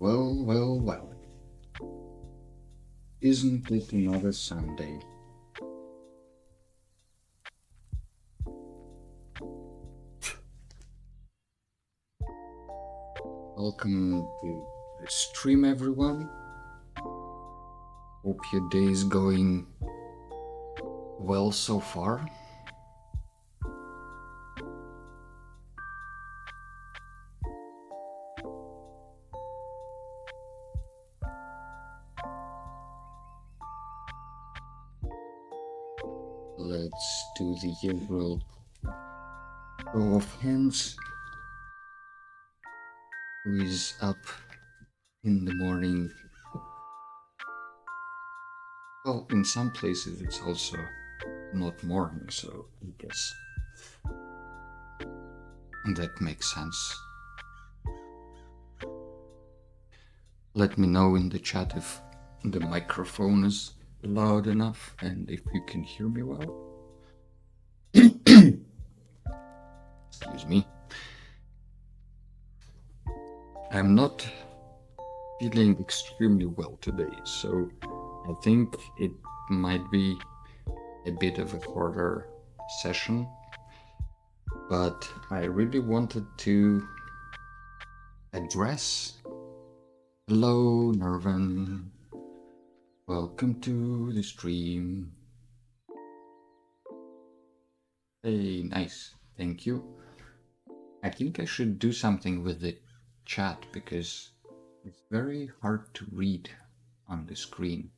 Well, well, well. Isn't it another Sunday? Welcome to the stream, everyone. Hope your day is going well so far. Let's do the usual show of hands. Who is up in the morning? Well, in some places it's also not morning, so I guess that makes sense. Let me know in the chat if the microphone is loud enough and if you can hear me well. Excuse me. I'm not feeling extremely well today, so I think it might be a bit of a shorter session, but I really wanted to address. Hello, Nervan. Welcome to the stream. Hey, nice. Thank you. I think I should do something with the chat because it's very hard to read on the screen.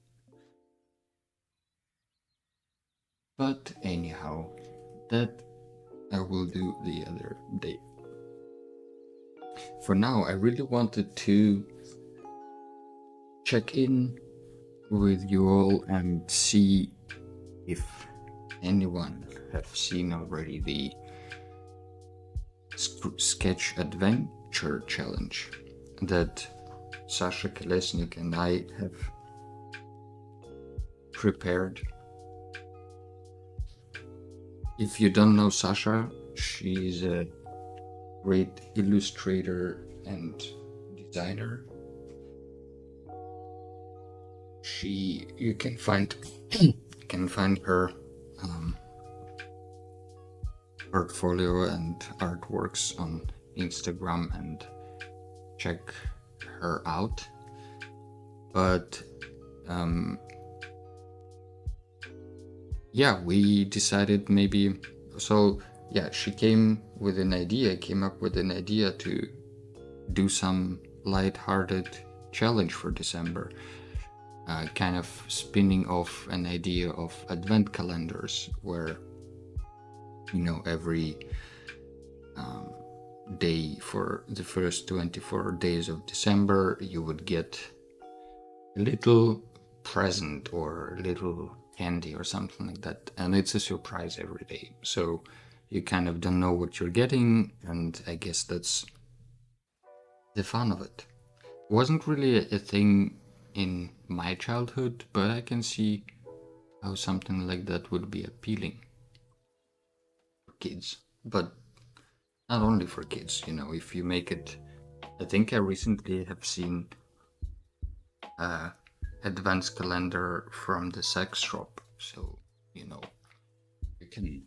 But anyhow, that I will do the other day. For now, I really wanted to check in with you all and see if anyone have seen already the sketch adventure challenge that Sasha Kolesnik and I have prepared. If you don't know Sasha, she's a great illustrator and designer. You can find her portfolio and artworks on Instagram and check her out. But yeah, we decided maybe, so yeah, she came up with an idea to do some light-hearted challenge for December, kind of spinning off an idea of advent calendars where, you know, every day for the first 24 days of December, you would get a little present or a little candy or something like that, and it's a surprise every day, so you kind of don't know what you're getting, and I guess that's the fun of it. Wasn't really a thing in my childhood, but I can see how something like that would be appealing for kids, but not only for kids, you know, if you make it. I think I recently have seen advanced calendar from the sex shop, so you know, you can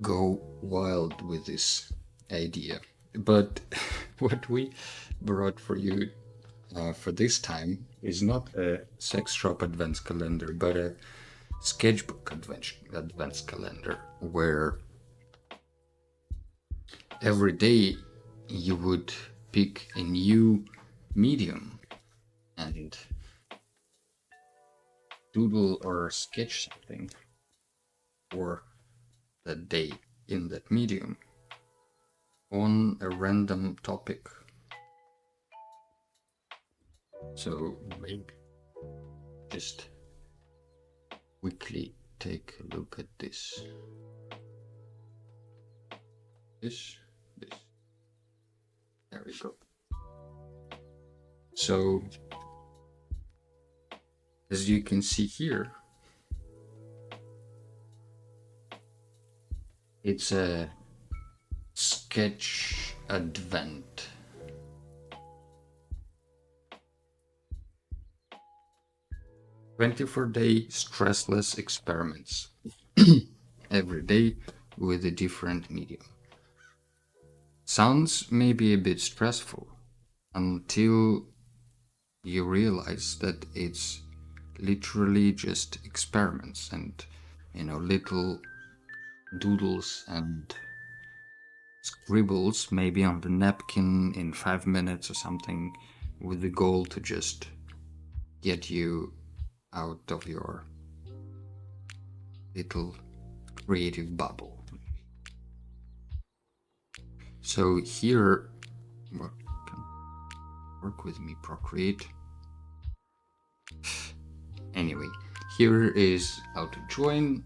go wild with this idea. But what we brought for you for this time is not a sex shop advanced calendar, but a sketchbook advanced calendar, where every day you would pick a new medium and doodle or sketch something for that day in that medium on a random topic. So maybe just quickly take a look at this. This. There we go. So, as you can see here, it's a sketch advent. 24-day stressless experiments. Every day with a different medium. Sounds maybe a bit stressful until you realize that it's literally just experiments and, little doodles and scribbles maybe on the napkin in 5 minutes or something, with the goal to just get you out of your little creative bubble. So here, well, you can work with me, Procreate. Anyway, here is how to join.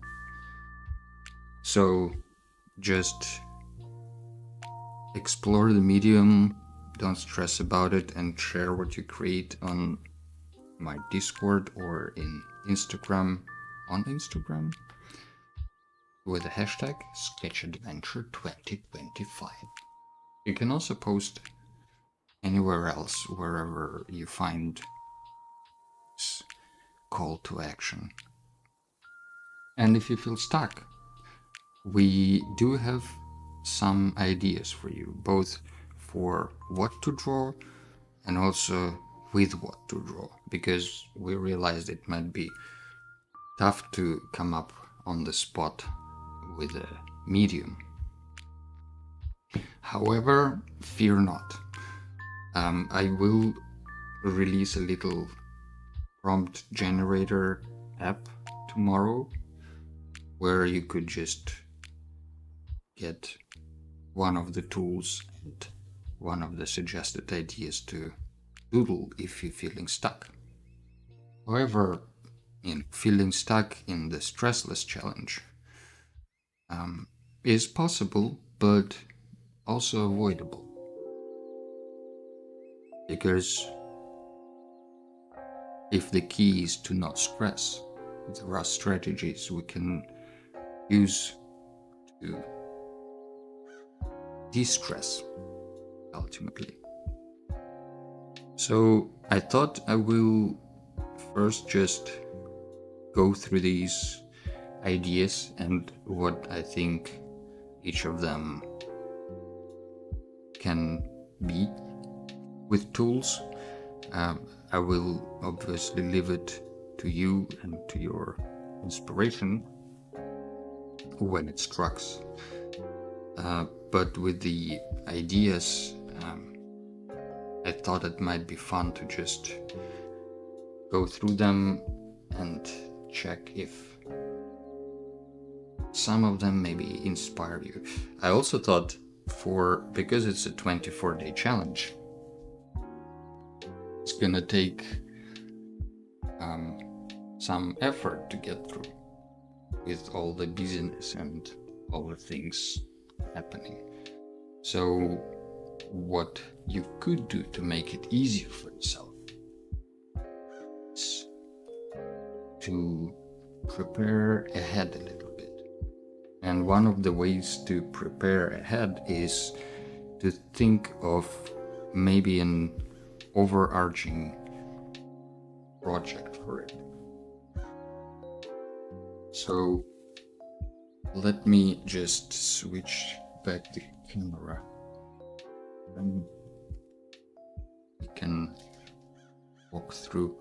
So just explore the medium, don't stress about it, and share what you create on my Discord or in Instagram, on Instagram, with the hashtag SketchAdventure2025. You can also post anywhere else, wherever you find this call to action. And if you feel stuck, we do have some ideas for you, both for what to draw and also with what to draw, because we realized it might be tough to come up on the spot with a medium. However, fear not. I will release a little prompt generator app tomorrow where you could just get one of the tools and one of the suggested ideas to doodle if you're feeling stuck. However, feeling stuck in the stressless challenge is possible, but also avoidable. Because if the key is to not stress, there are strategies we can use to de-stress, ultimately. So I thought I will first just go through these ideas and what I think each of them can be with tools. I will obviously leave it to you and to your inspiration when it strikes. But with the ideas, I thought it might be fun to just go through them and check if some of them maybe inspire you. I also thought, because it's a 24-day challenge, it's gonna take some effort to get through with all the busyness and all the things happening. So what you could do to make it easier for yourself is to prepare ahead a little bit. And one of the ways to prepare ahead is to think of maybe an overarching project for it. So let me just switch back the camera and we can walk through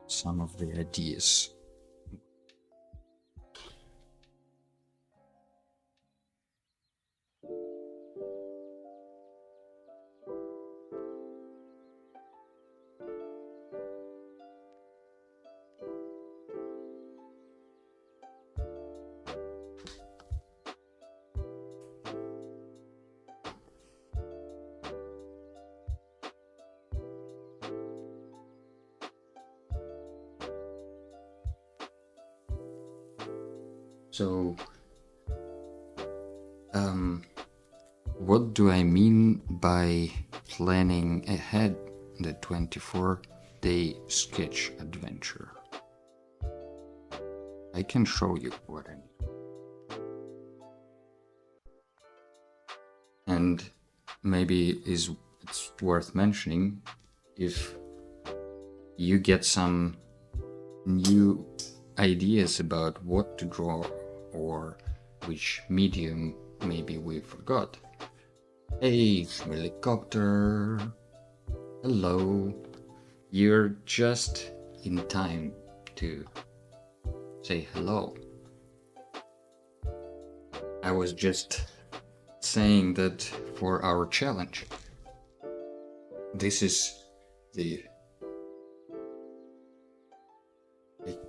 some of the ideas. So, what do I mean by planning ahead the 24-day sketch adventure? I can show you what I mean. And maybe it's worth mentioning, if you get some new ideas about what to draw or which medium maybe we forgot. Hey, helicopter. Hello. You're just in time to say hello. I was just saying that for our challenge, this is the,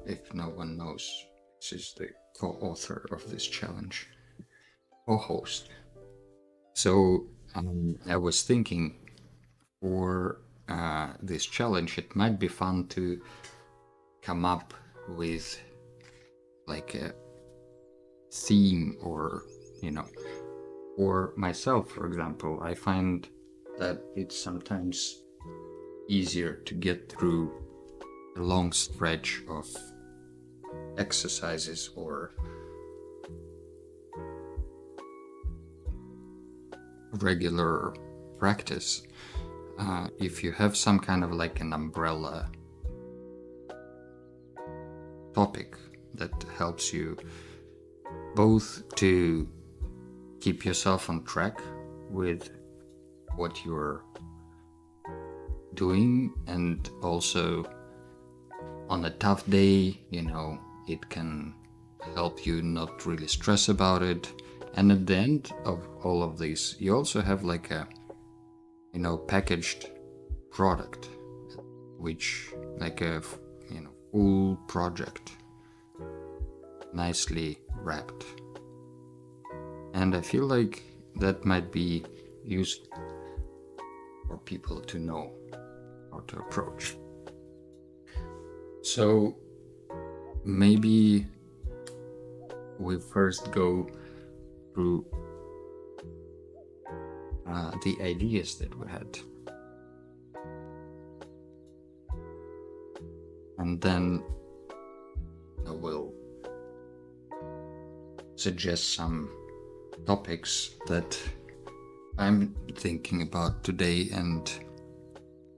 if no one knows, this is the co-author of this challenge, co-host. So I was thinking for this challenge, it might be fun to come up with like a theme, or for myself, for example, I find that it's sometimes easier to get through a long stretch of exercises or regular practice if you have some kind of like an umbrella topic that helps you both to keep yourself on track with what you're doing, and also on a tough day, it can help you not really stress about it. And at the end of all of this, you also have like a packaged product, which like a full project, nicely wrapped. And I feel like that might be useful for people to know how to approach. So maybe we first go through the ideas that we had, and then I will suggest some topics that I'm thinking about today, and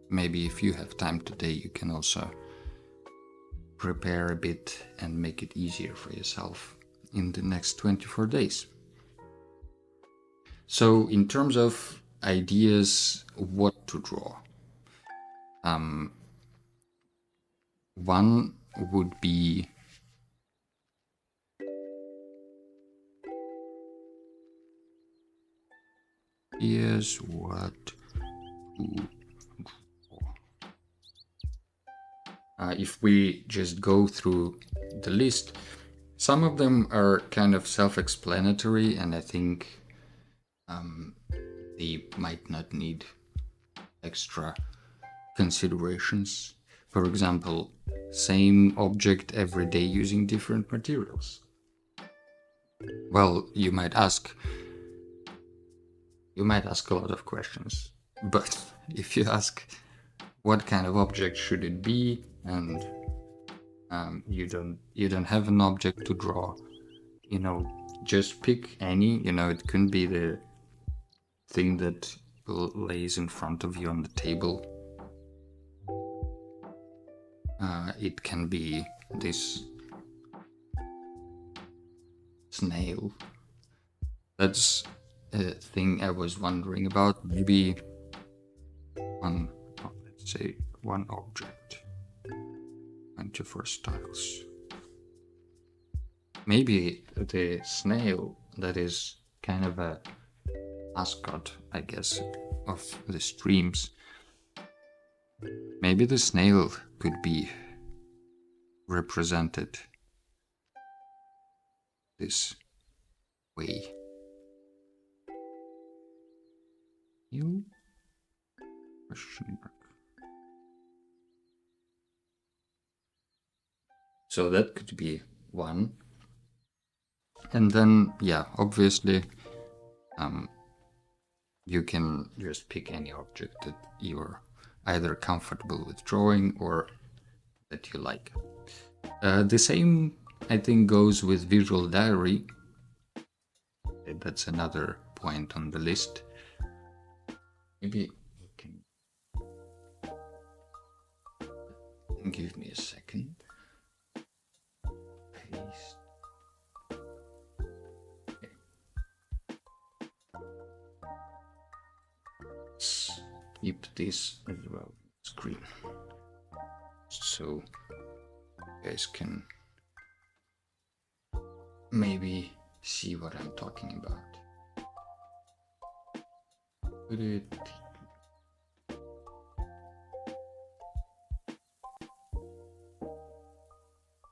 maybe if you have time today, you can also prepare a bit and make it easier for yourself in the next 24 days. So in terms of ideas, what to draw, one would be here's what to draw. If we just go through the list, some of them are kind of self-explanatory, and I think they might not need extra considerations. For example, same object every day using different materials. Well, you might ask a lot of questions, but if you ask what kind of object should it be, and you don't have an object to draw, just pick any. It can be the thing that lays in front of you on the table. It can be this snail. That's a thing I was wondering about. Maybe let's say one object, 24 styles. Maybe the snail that is kind of a mascot, I guess, of the streams. Maybe the snail could be represented this way. You? Question mark. So that could be one. And then, yeah, obviously, you can just pick any object that you're either comfortable with drawing or that you like. The same, I think, goes with visual diary. That's another point on the list. Maybe you can give me a second. keep this as well screen, so you guys can maybe see what I'm talking about. Put it.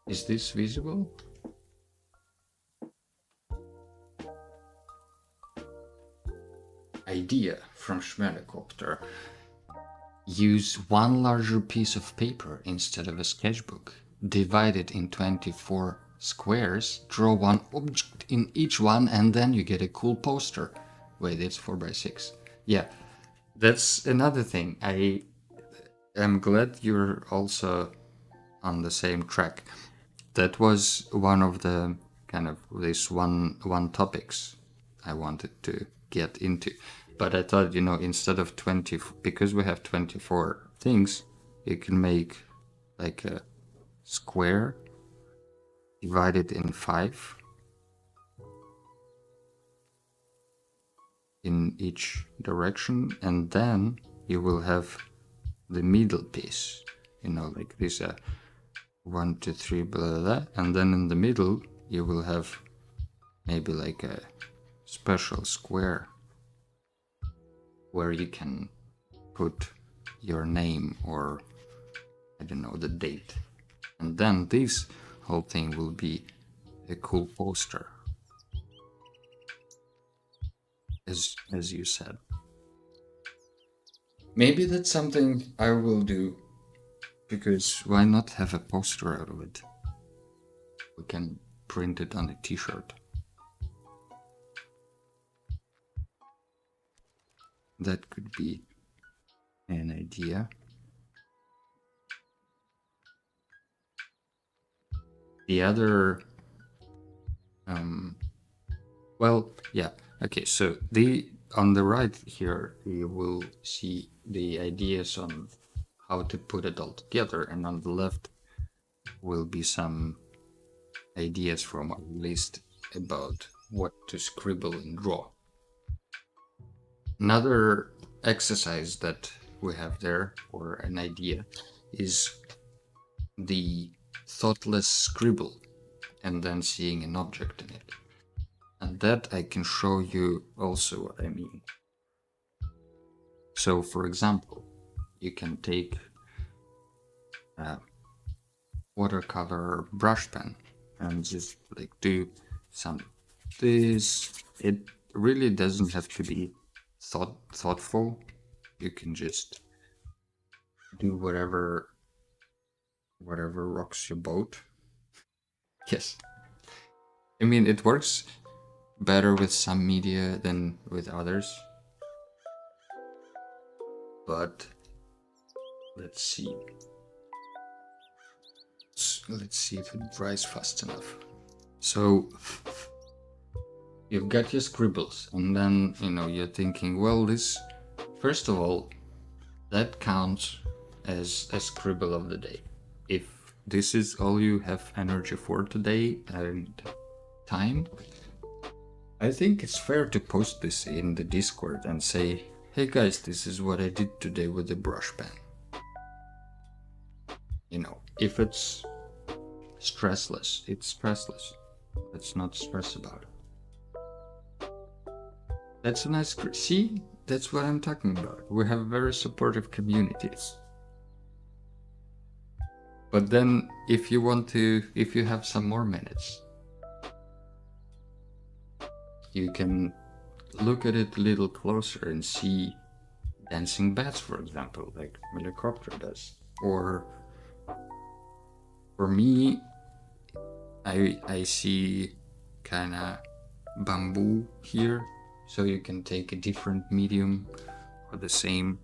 Is this visible? Idea from Schmelicopter. Use one larger piece of paper instead of a sketchbook. Divide it in 24 squares, draw one object in each one, and then you get a cool poster. Wait, it's 4x6. Yeah, that's another thing. I am glad you're also on the same track. That was one of the kind of this one topics I wanted to get into. But I thought, instead of 20, because we have 24 things, you can make like a square, divide it in 5 in each direction, and then you will have the middle piece, like this 1, 2, 3, blah, blah, blah, and then in the middle you will have maybe like a special square where you can put your name or I don't know, the date, and then this whole thing will be a cool poster, as you said. Maybe that's something I will do, because why not have a poster out of it? We can print it on a t-shirt. That could be an idea. The other, well, yeah, okay, so on the right here, you will see the ideas on how to put it all together, and on the left will be some ideas from our list about what to scribble and draw. Another exercise that we have there, or an idea, is the thoughtless scribble and then seeing an object in it. And that I can show you also what I mean. So for example, you can take a watercolor brush pen and just like do some this. It really doesn't have to be thoughtful. You can just do whatever rocks your boat. Yes, I mean, it works better with some media than with others, but let's see if it dries fast enough. So you've got your scribbles, and then you're thinking, well, this, first of all, that counts as a scribble of the day. If this is all you have energy for today and time, I think it's fair to post this in the Discord and say, hey guys, this is what I did today with the brush pen. If it's stressless, it's stressless. Let's not stress about it. That's a nice, see, that's what I'm talking about. We have very supportive communities. But then if you have some more minutes, you can look at it a little closer and see dancing bats, for example, like Schmelicopter does. Or for me, I see kinda bamboo here, so you can take a different medium or the same,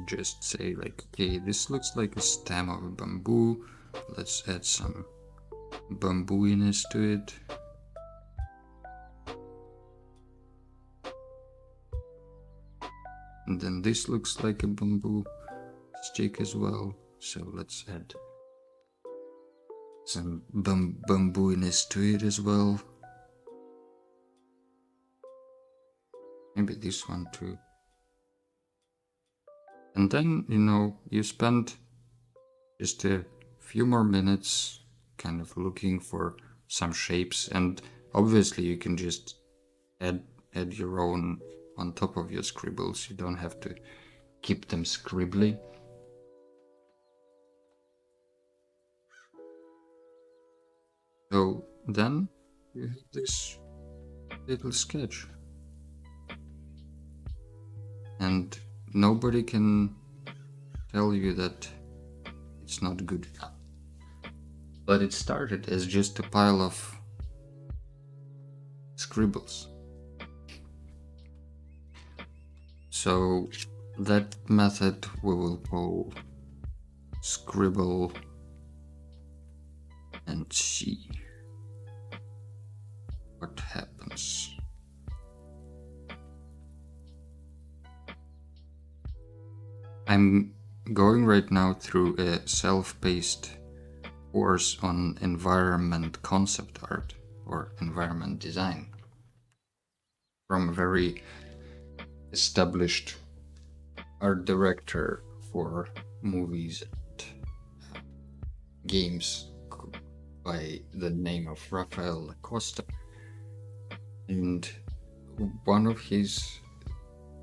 just say like, okay, this looks like a stem of a bamboo, let's add some bambooiness to it. And then this looks like a bamboo stick as well, so let's add some bambooiness to it as well. Maybe this one too. And then, you spend just a few more minutes kind of looking for some shapes, and obviously you can just add your own on top of your scribbles. You don't have to keep them scribbly. So then you have this little sketch, and nobody can tell you that it's not good enough. But it started as just a pile of scribbles. So that method we will call scribble and see what happens. I'm going right now through a self-paced course on environment concept art or environment design from a very established art director for movies and games by the name of Rafael Costa. And one of his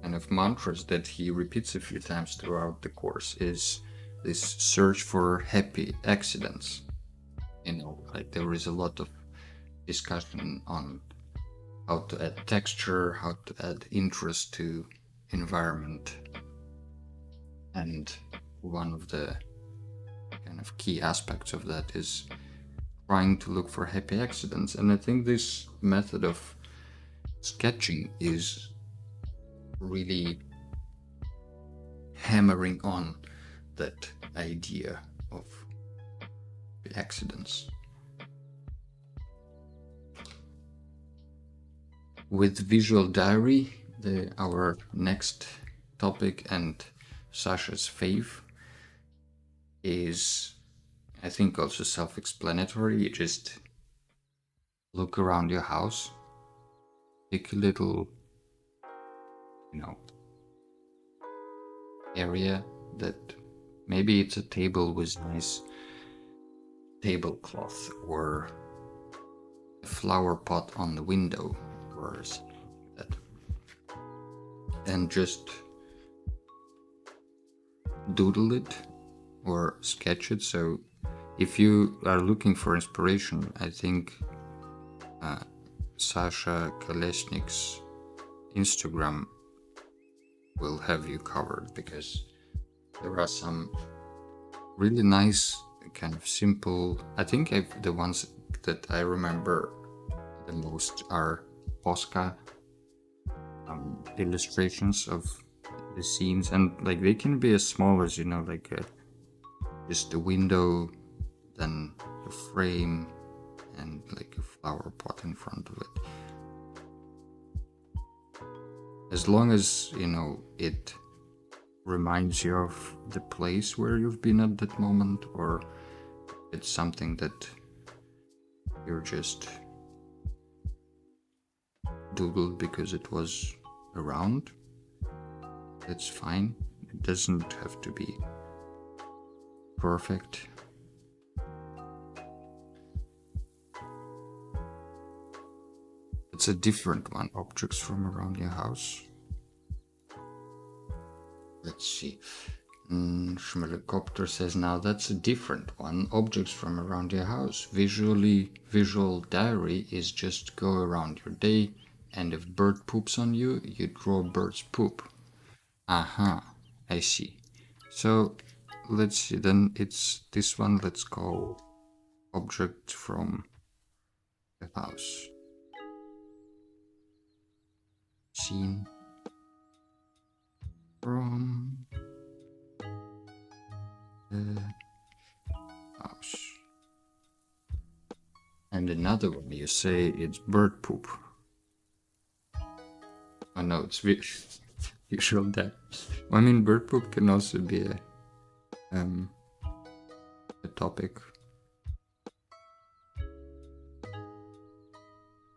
kind of mantras that he repeats a few times throughout the course is this search for happy accidents. Like there is a lot of discussion on how to add texture, how to add interest to environment. And one of the kind of key aspects of that is trying to look for happy accidents. And I think this method of sketching is really hammering on that idea of accidents. With visual diary, our next topic and Sasha's fave is, I think, also self-explanatory. You just look around your house, pick a little, area that maybe it's a table with nice tablecloth or a flower pot on the window or something like that, and just doodle it or sketch it. So if you are looking for inspiration, I think Sasha Kolesnik's Instagram will have you covered, because there are some really nice kind of simple, I think the ones that I remember the most are Posca illustrations of the scenes, and like they can be as small as like just a window, then a frame, and like a flower pot in front of it. As long as it reminds you of the place where you've been at that moment, or it's something that you're just doodled because it was around, that's fine. It doesn't have to be perfect. It's a different one, objects from around your house. Let's see. Schmelicopter says, now that's a different one. Objects from around your house. Visual diary is just go around your day, and if bird poops on you, you draw bird's poop. Aha, I see. So let's see, then it's this one. Let's call object from the house. Scene from the house. And another one, you say it's bird poop. Oh no, it's visual depth. I mean, bird poop can also be a topic.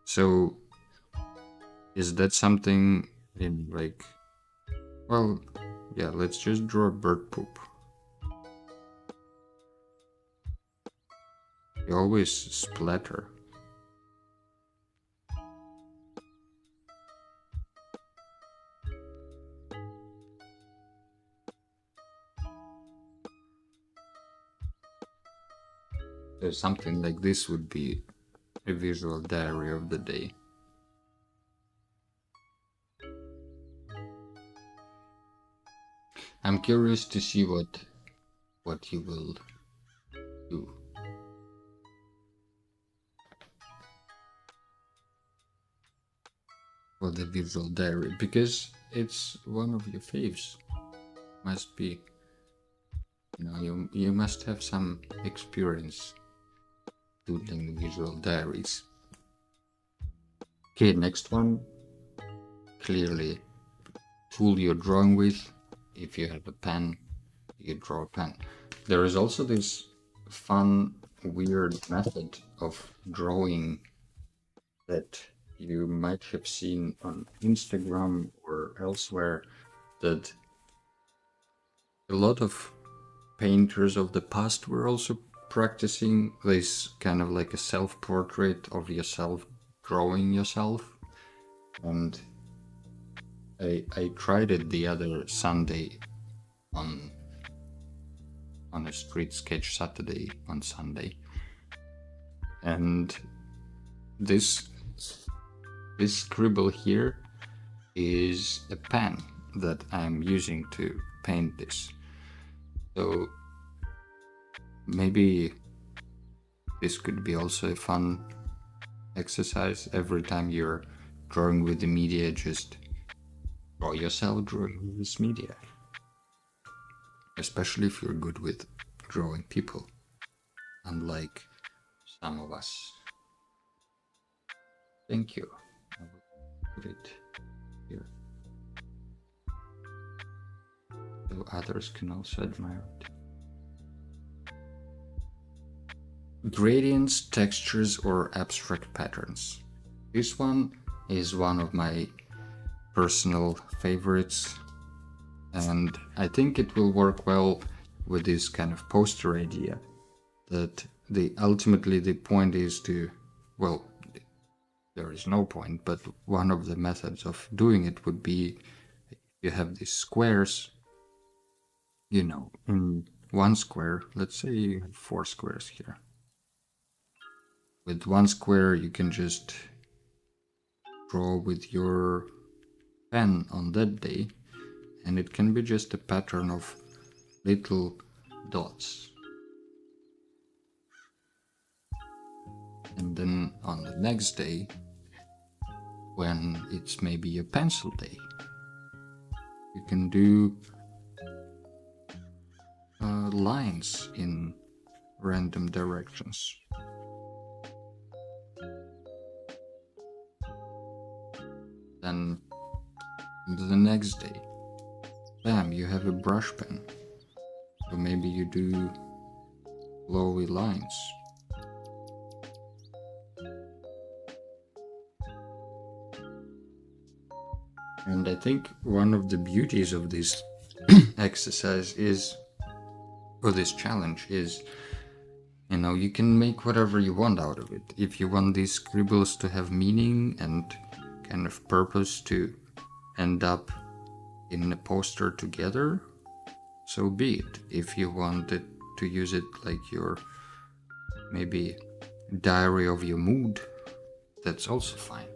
So is that something in like, well, Yeah, let's just draw bird poop. You always splatter. So something like this would be a visual diary of the day. I'm curious to see what you will do. For the visual diary, because it's one of your faves. Must be, you must have some experience doodling visual diaries. Okay, next one. Clearly, tool you're drawing with. If you have a pen, you draw a pen. There is also this fun, weird method of drawing that you might have seen on Instagram or elsewhere, that a lot of painters of the past were also practicing this kind of like a self-portrait of yourself, drawing yourself. And I tried it the other Sunday on a street sketch Saturday on Sunday. And this scribble here is a pen that I'm using to paint this. So maybe this could be also a fun exercise. Every time you're drawing with the media, just draw yourself drawing with this media. Especially if you're good with drawing people, unlike some of us. Thank you. I will put it here, so others can also admire it. Gradients, textures, or abstract patterns. This one is one of my personal favorites, and I think it will work well with this kind of poster idea, that ultimately the point is to, well, there is no point, but one of the methods of doing it would be, you have these squares, in one square, let's say you have 4 squares here. With one square you can just draw with your pen on that day, and it can be just a pattern of little dots. And then on the next day, when it's maybe a pencil day, you can do lines in random directions. Then the next day, bam, you have a brush pen. So maybe you do flowy lines. And I think one of the beauties of this exercise is, or this challenge is, you can make whatever you want out of it. If you want these scribbles to have meaning and kind of purpose to end up in a poster together, so be it. If you wanted to use it like your maybe diary of your mood, that's also fine.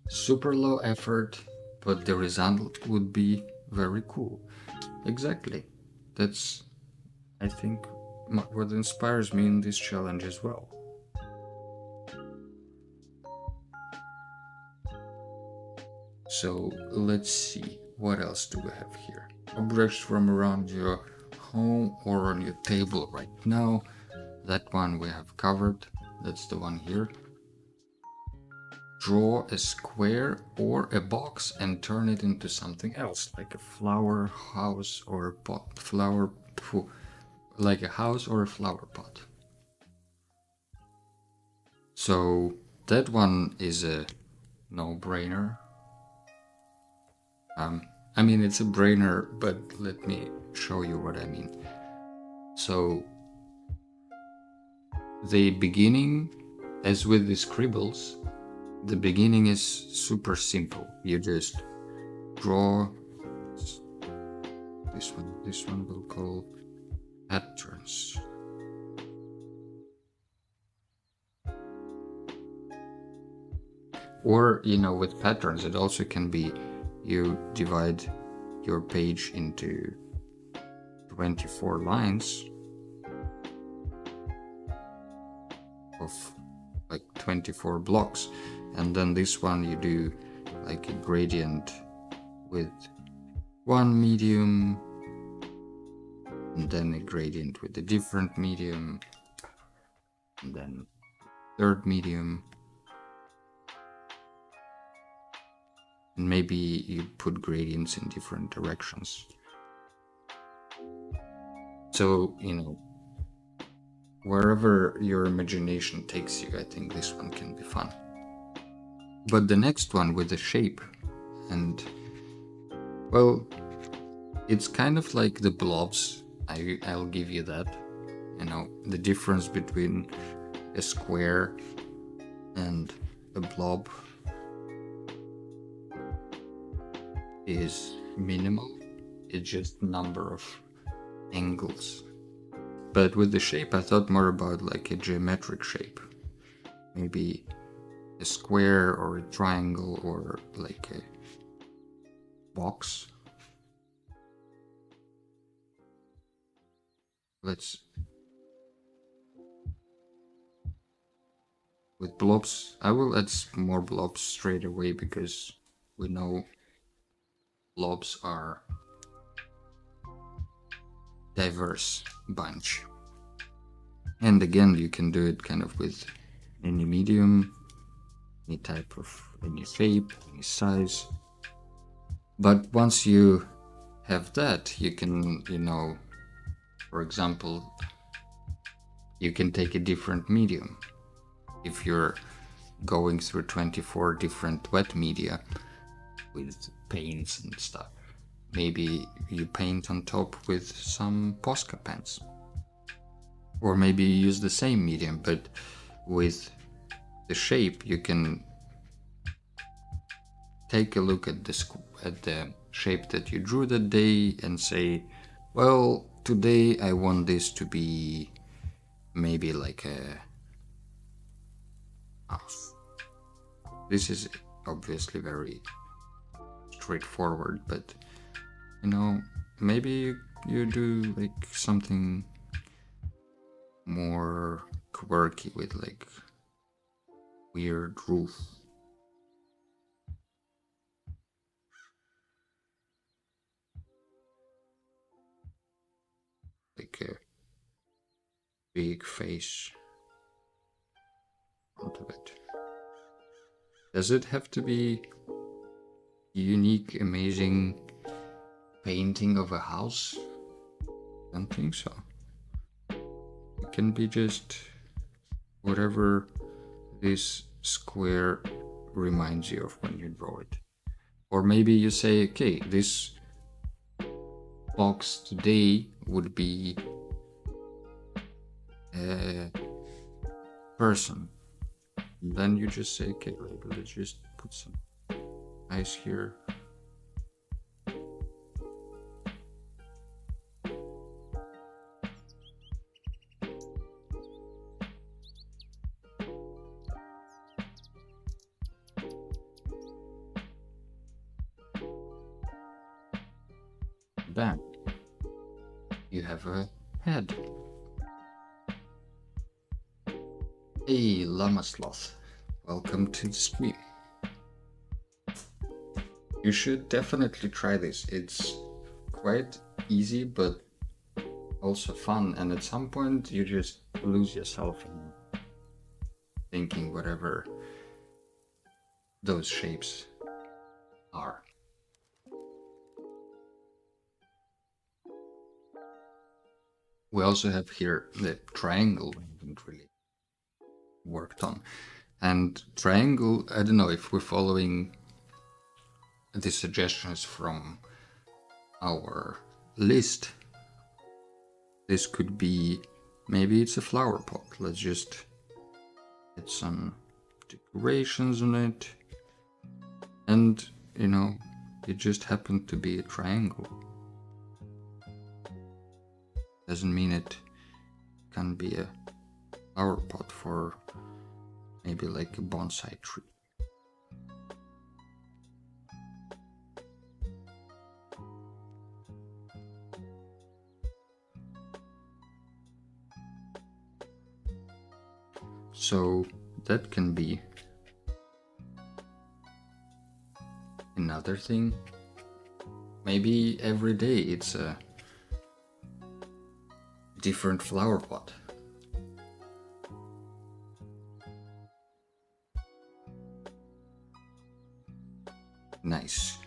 Super low effort, but the result would be very cool. Exactly. That's, I think, what inspires me in this challenge as well. So let's see, what else do we have here? Objects from around your home or on your table right now. That one we have covered. That's the one here. Draw a square or a box and turn it into something else, like a flower house or a pot. Like a house or a flower pot. So that one is a no-brainer. I mean, it's a brainer, but let me show you what I mean. So the beginning, as with the scribbles, the beginning is super simple. You just draw this one we'll call patterns. Or, with patterns, it also can be you divide your page into 24 lines of like 24 blocks, and then this one you do like a gradient with one medium, and then a gradient with a different medium, and then third medium, and maybe you put gradients in different directions. So, wherever your imagination takes you, I think this one can be fun. But the next one with the shape, and well, it's kind of like the blobs. I'll give you that. The difference between a square and a blob is minimal. It's just number of angles. But with the shape, I thought more about like a geometric shape. Maybe a square or a triangle or like a box. With blobs, I will add more blobs straight away because we know blobs are diverse bunch. And again, you can do it kind of with any medium, any type of, any shape, any size. But once you have that, you can, for example, you can take a different medium. If you're going through 24 different wet media with paints and stuff, maybe you paint on top with some Posca pens. Or maybe you use the same medium, but with the shape, you can take a look at the shape that you drew that day and say, well, today I want this to be maybe like a house. This is obviously very straightforward, but maybe you do like something more quirky with like weird roof. Like a big face onto it. Does it have to be unique, amazing painting of a house? I don't think so. It can be just whatever this square reminds you of when you draw it. Or maybe you say, okay, this box today would be a person. And then you just say, okay, let's just put some ice here. Bam. You have a head. Hey, Llama Sloth. Welcome to the stream. You should definitely try this. It's quite easy, but also fun. And at some point, you just lose yourself in thinking whatever those shapes are. We also have here the triangle we haven't really worked on. And triangle, I don't know if we're following the suggestions from our list. This could be, maybe it's a flower pot. Let's just get some decorations on it. And, you know, it just happened to be a triangle. Doesn't mean it can be a flower pot for maybe like a bonsai tree. So that can be another thing. Maybe every day it's a different flower pot. Nice.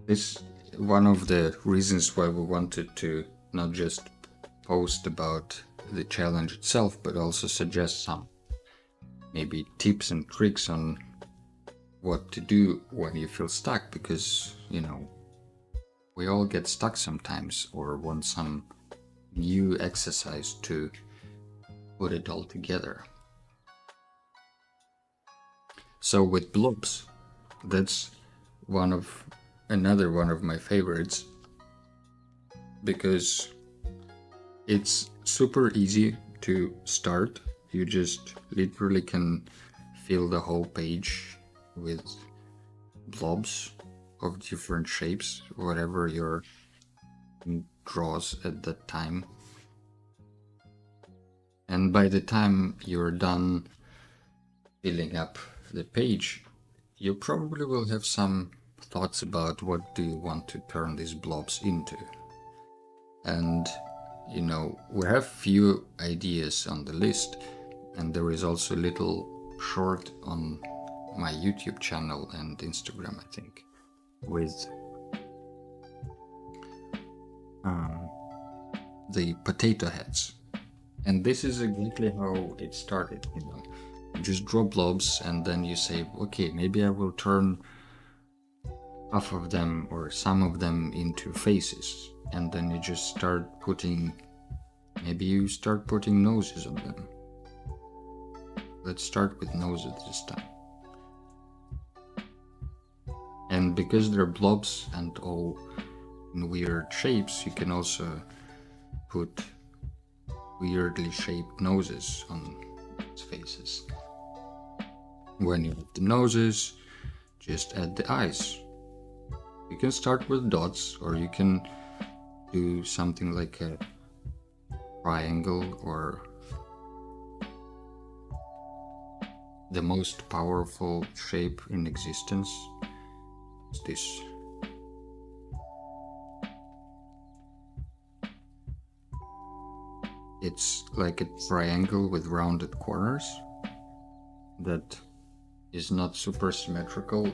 This is one of the reasons why we wanted to not just post about the challenge itself, but also suggest some maybe tips and tricks on what to do when you feel stuck, because, you know, we all get stuck sometimes or want some new exercise to put it all together. So with blobs, that's another one of my favorites, because it's super easy to start. You just literally can fill the whole page with blobs of different shapes, whatever your draws at that time. And by the time you're done filling up the page, you probably will have some thoughts about what do you want to turn these blobs into. And, you know, we have few ideas on the list, and there is also a little short on my YouTube channel and Instagram, I think, with the potato heads. And this is exactly how it started, you know. You just draw blobs and then you say, okay, maybe I will turn half of them or some of them into faces. And then you just start putting, maybe you start putting noses on them. Let's start with noses this time. And because they're blobs and all in weird shapes, you can also put weirdly shaped noses on its faces. When you have the noses, just add the eyes. You can start with dots, or you can do something like a triangle, or the most powerful shape in existence is this. It's like a triangle with rounded corners that is not super symmetrical.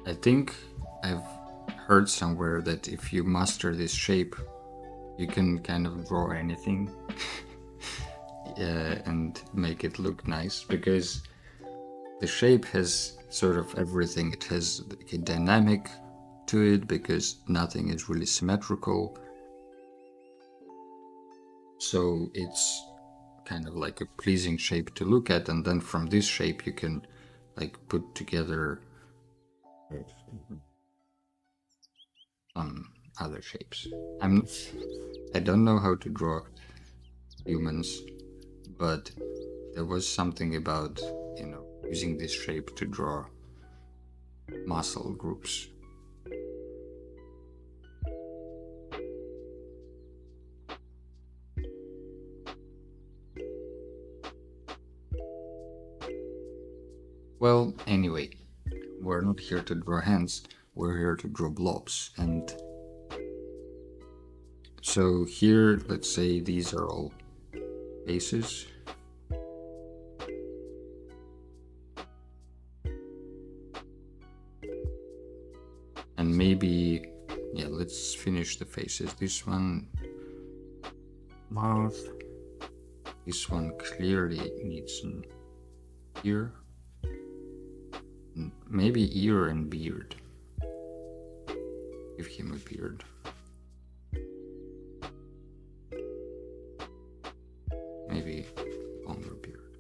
I think I've heard somewhere that if you master this shape, you can kind of draw anything and make it look nice, because the shape has sort of everything. It has a dynamic to it because nothing is really symmetrical. So it's kind of like a pleasing shape to look at, and then from this shape you can like put together other shapes. I don't know how to draw humans, but there was something about, you know, using this shape to draw muscle groups. Well, anyway, we're not here to draw hands, we're here to draw blobs. And so here, let's say these are all faces. And maybe, yeah, let's finish the faces. This one, mouth. This one clearly needs an ear, Maybe ear and beard. Give him a beard. Maybe longer beard.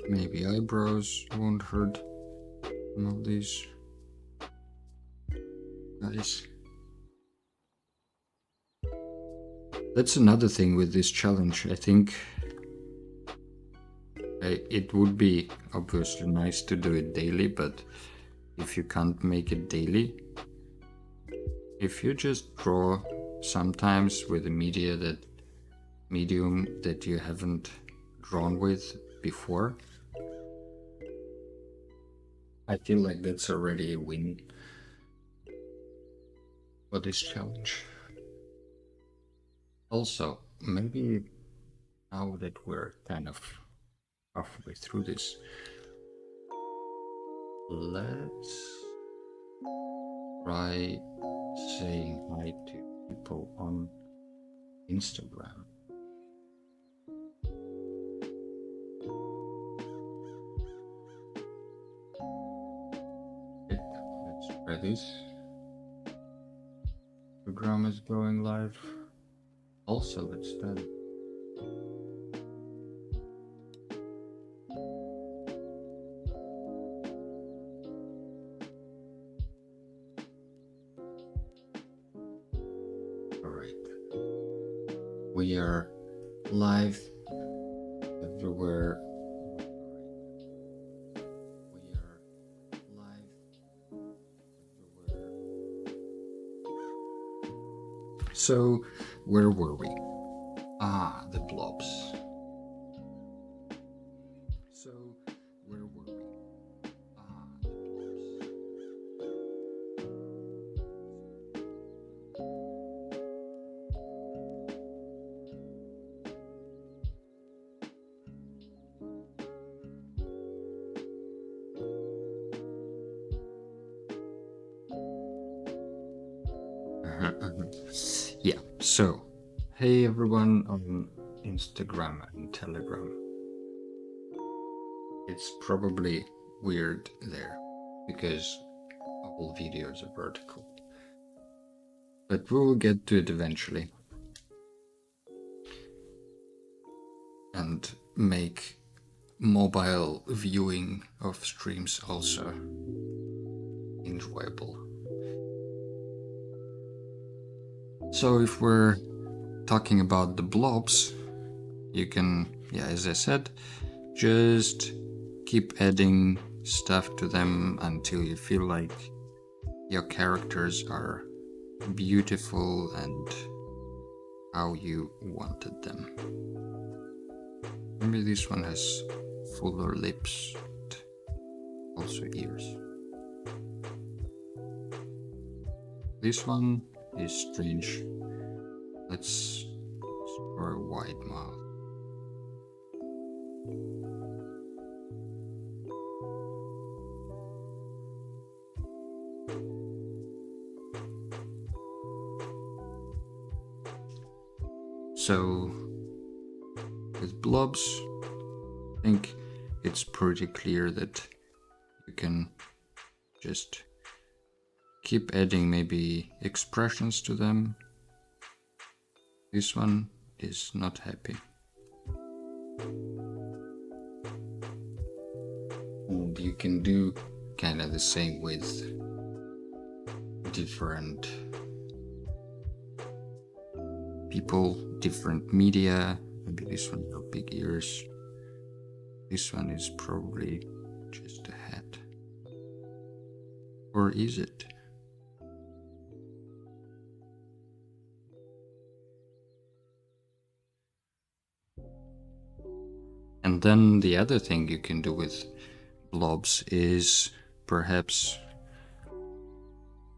Maybe eyebrows won't hurt some of these guys. That's another thing with this challenge. I think it would be obviously nice to do it daily, but if you can't make it daily, if you just draw sometimes with a medium that you haven't drawn with before, I feel like that's already a win for this challenge. Also, maybe now that we're kind of halfway through this, let's try saying hi to people on Instagram. Let's try this. Instagram is going live. Also, let's start. We are live everywhere. We are live everywhere. So, where were we? The blobs. So, where were we? The blobs. Yeah, so hey everyone on Instagram and Telegram. It's probably weird there because all videos are vertical, but we will get to it eventually and make mobile viewing of streams also enjoyable. So if we're talking about the blobs, you can, as I said, just keep adding stuff to them until you feel like your characters are beautiful and how you wanted them. Maybe this one has fuller lips, also ears. This one is strange. Let's draw a wide mouth. So, with blobs, I think it's pretty clear that you can just keep adding maybe expressions to them. This one is not happy. And you can do kind of the same with different people, different media. Maybe this one has big ears. This one is probably just a hat. Or is it? And then the other thing you can do with blobs is perhaps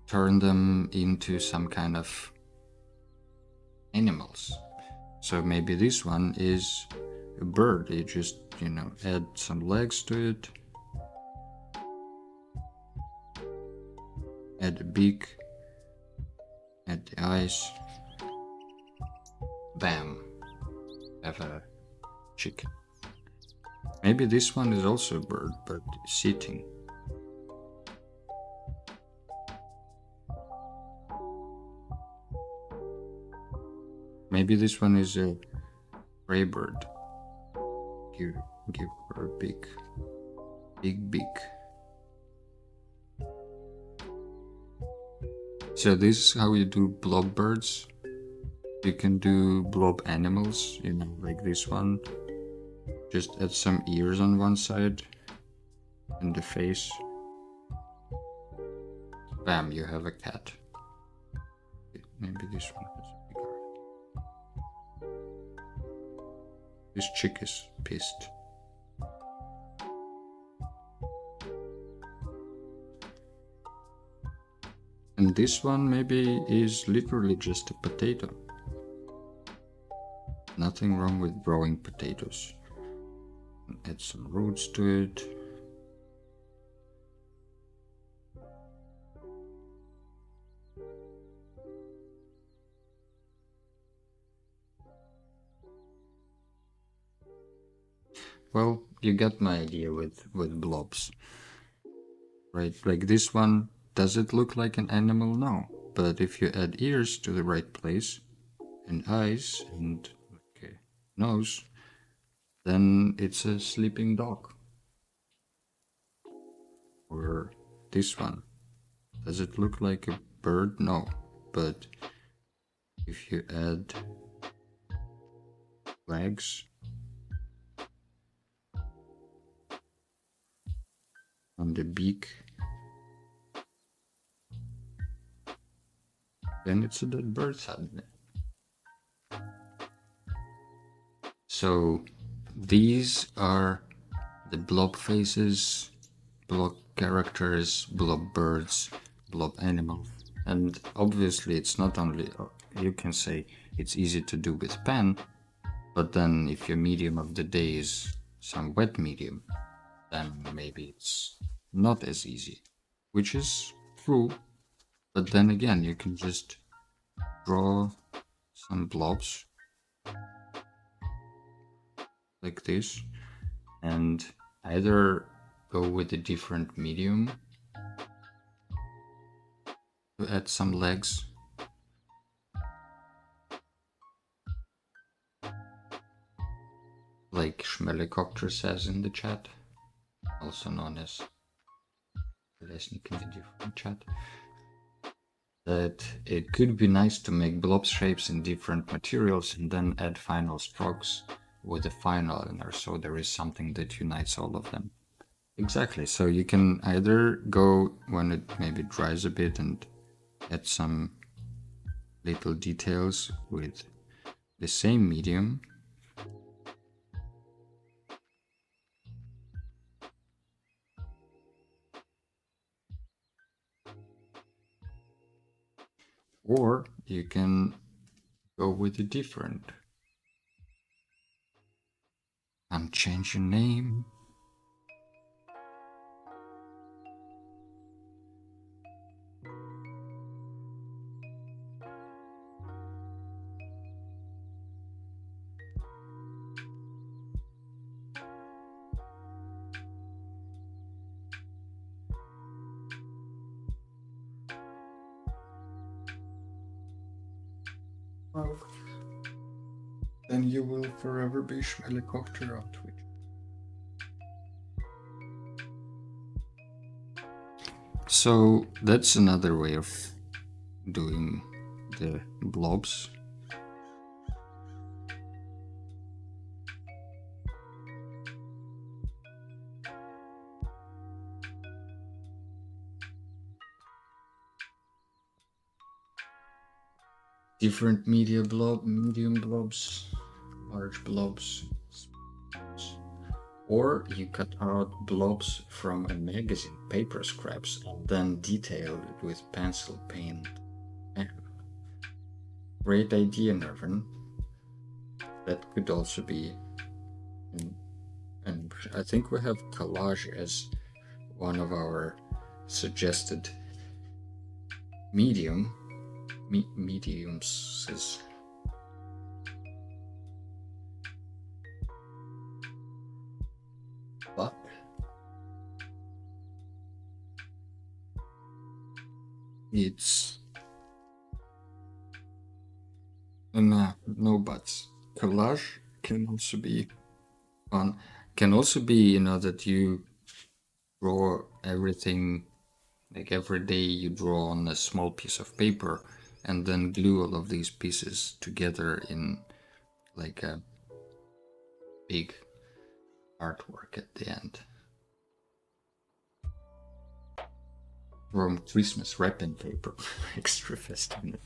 turn them into some kind of animals. So maybe this one is a bird. You just, add some legs to it, add a beak, add the eyes, bam, have a chicken. Maybe this one is also a bird, but sitting. Maybe this one is a gray bird. Give her a big beak. So this is how you do blob birds. You can do blob animals, you know, like this one. Just add some ears on one side and the face. Bam, you have a cat. Maybe this one has a bigger. This chick is pissed. And this one maybe is literally just a potato. Nothing wrong with growing potatoes. Add some roots to it. Well, you get my idea with blobs. Right, like this one, does it look like an animal? No. But if you add ears to the right place, and eyes, and like a nose, then it's a sleeping dog. Or this one. Does it look like a bird? No. But if you add legs on the beak, then it's a dead bird's head. So these are the blob faces, blob characters, blob birds, blob animals. And obviously it's not only, you can say it's easy to do with pen, but then if your medium of the day is some wet medium, then maybe it's not as easy, which is true. But then again, you can just draw some blobs like this and either go with a different medium to add some legs, like Schmelikopter says in the chat, also known as Lesnik in the different chat, that it could be nice to make blob shapes in different materials and then add final strokes with a final liner, so there is something that unites all of them. Exactly, so you can either go when it maybe dries a bit and add some little details with the same medium, or you can go with a different. Change your name. Well, then you will forever be Schmelikopter on Twitch. So that's another way of doing the blobs. Different medium blobs, large blobs, or you cut out blobs from a magazine, paper scraps, and then detail it with pencil paint. Great idea, Nervin. That could also be, and I think we have collage as one of our suggested mediums. It's no buts. Collage can also be fun. Can also be, that you draw everything, like every day you draw on a small piece of paper and then glue all of these pieces together in like a big artwork at the end. From Christmas wrapping paper, extra festive.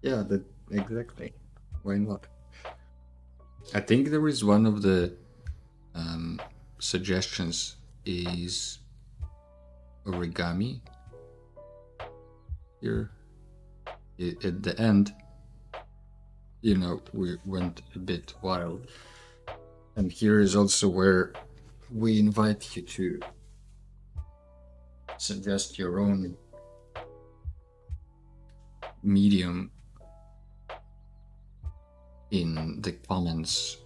Yeah, that exactly. Why not? I think there is one of the suggestions is origami here. At the end, we went a bit wild. And here is also where we invite you to suggest your own medium in the comments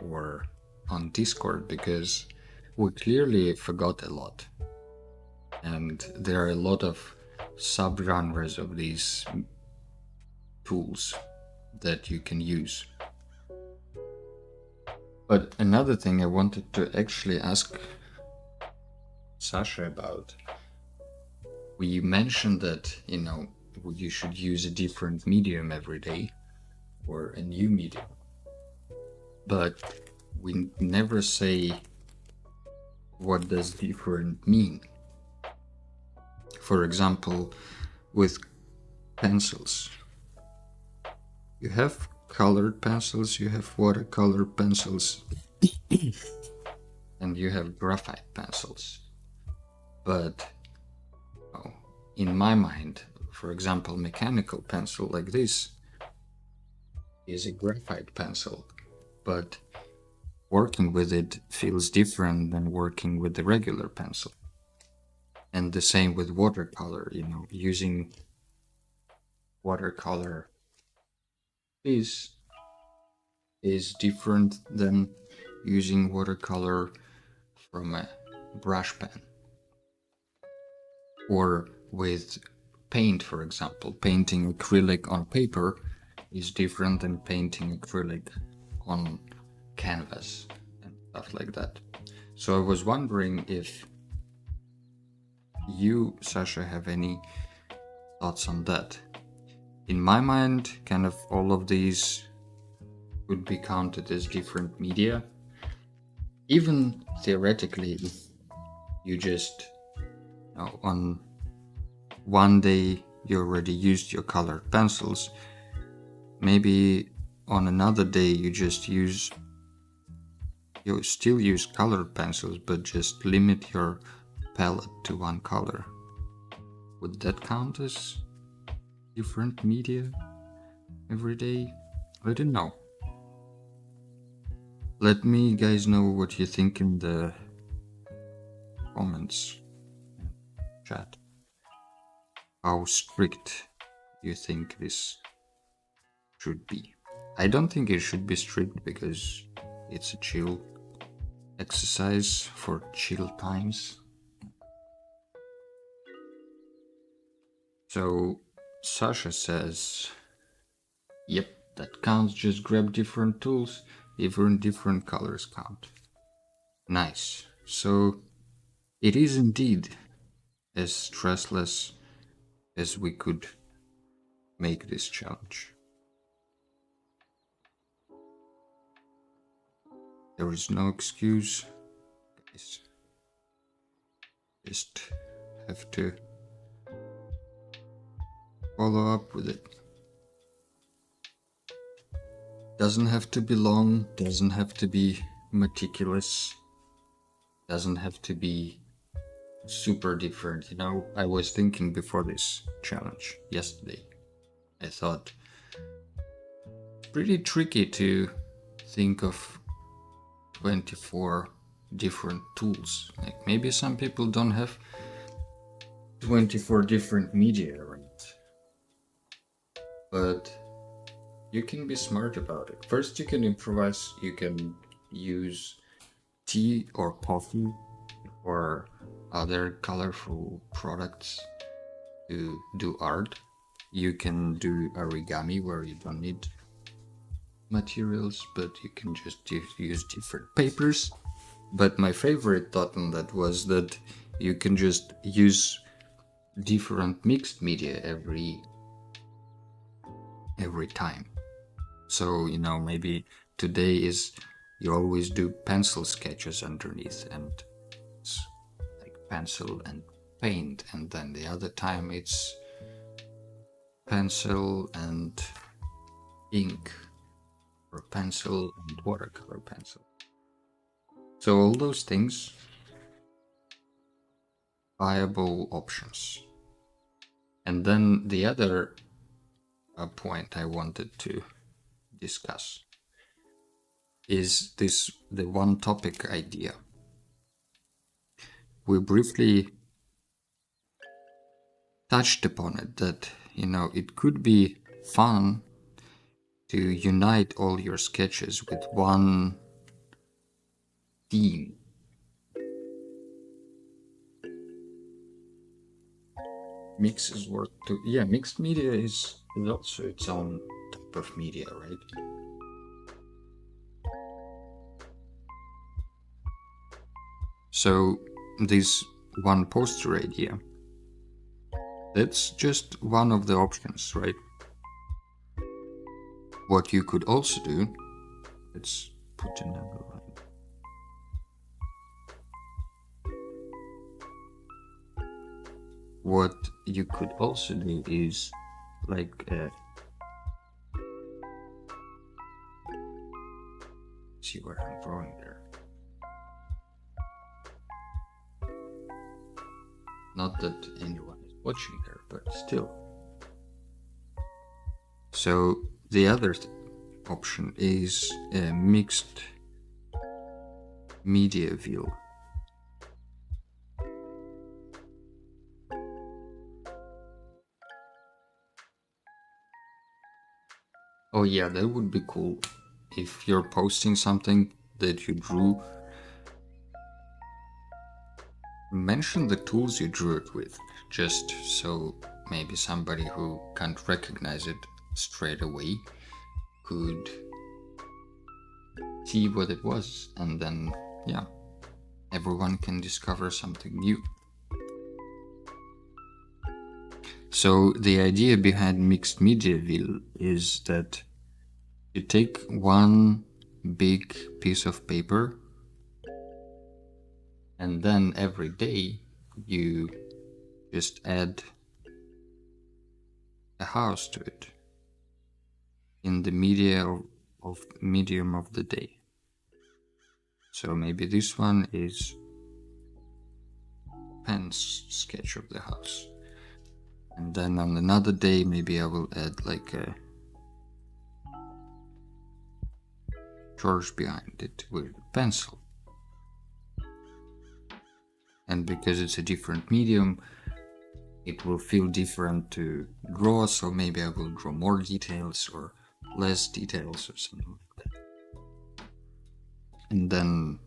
or on Discord, because we clearly forgot a lot. And there are a lot of subgenres of these tools that you can use. But another thing I wanted to actually ask Sasha about, we mentioned that, you should use a different medium every day or a new medium. But we never say what does different mean. For example, with pencils, you have colored pencils, you have watercolor pencils, and you have graphite pencils. But in my mind, for example, mechanical pencil like this is a graphite pencil, but working with it feels different than working with the regular pencil. And the same with watercolor, using watercolor is different than using watercolor from a brush pen. Or with paint, for example, painting acrylic on paper is different than painting acrylic on canvas and stuff like that. So I was wondering if you, Sasha, have any thoughts on that. In my mind, kind of all of these would be counted as different media. Even theoretically, if you just, on one day you already used your colored pencils, maybe on another day you still use colored pencils, but just limit your palette to one color. Would that count as different media every day? I don't know. Let me guys know what you think in the comments chat. How strict you think this should be. I don't think it should be strict because it's a chill exercise for chill times. So Sasha says, yep, that counts, just grab different tools, even different colors count. Nice. So it is indeed as stressless as we could make this challenge. There is no excuse, guys. Just have to follow up with it. Doesn't have to be long, doesn't have to be meticulous, doesn't have to be super different. I was thinking before this challenge yesterday, I thought pretty tricky to think of 24 different tools. Like maybe some people don't have 24 different media, right? But you can be smart about it. First, you can improvise. You can use tea or coffee or other colorful products to do art. You can do origami where you don't need materials, but you can just use different papers. But my favorite thought on that was that you can just use different mixed media every time. So, maybe today is you always do pencil sketches underneath, and it's like pencil and paint, and then the other time it's pencil and ink, or pencil and watercolor pencil. So all those things, viable options. And then the other point I wanted to discuss is the one topic idea. We briefly touched upon it, that it could be fun to unite all your sketches with one theme. Mixes work too. Yeah, mixed media is also its own type of media, right? So this one poster idea, that's just one of the options, right? What you could also do, let's put another one. What you could also do is like see what I'm drawing there. Not that anyone is watching there, but still. So the other option is a mixed media view. Oh yeah, that would be cool. If you're posting something that you drew, mention the tools you drew it with, just so maybe somebody who can't recognize it straight away could see what it was, and then everyone can discover something new. So the idea behind mixed media wheel is that you take one big piece of paper, and then every day you just add a house to it in the medium of the day. So maybe this one is pen sketch of the house, and then on another day maybe I will add like a George behind it with a pencil. And because it's a different medium, it will feel different to draw, so maybe I will draw more details or less details or something like that. And then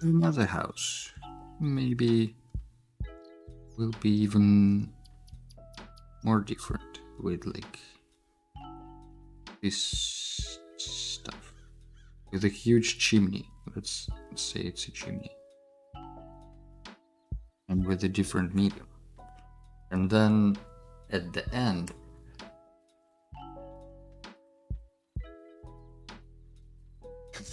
another house maybe will be even more different, with like this stuff, with a huge chimney. Let's say it's a chimney, and with a different medium. And then at the end,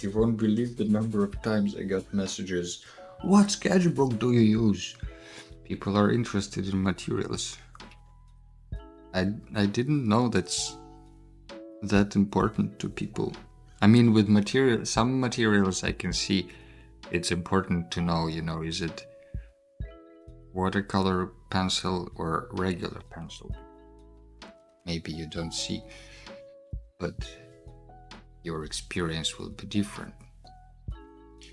you won't believe the number of times I got messages, "What sketchbook do you use?" People are interested in materials. I didn't know that's that important to people. I mean, with some materials I can see it's important to know, is it watercolor pencil or regular pencil? Maybe you don't see, but your experience will be different.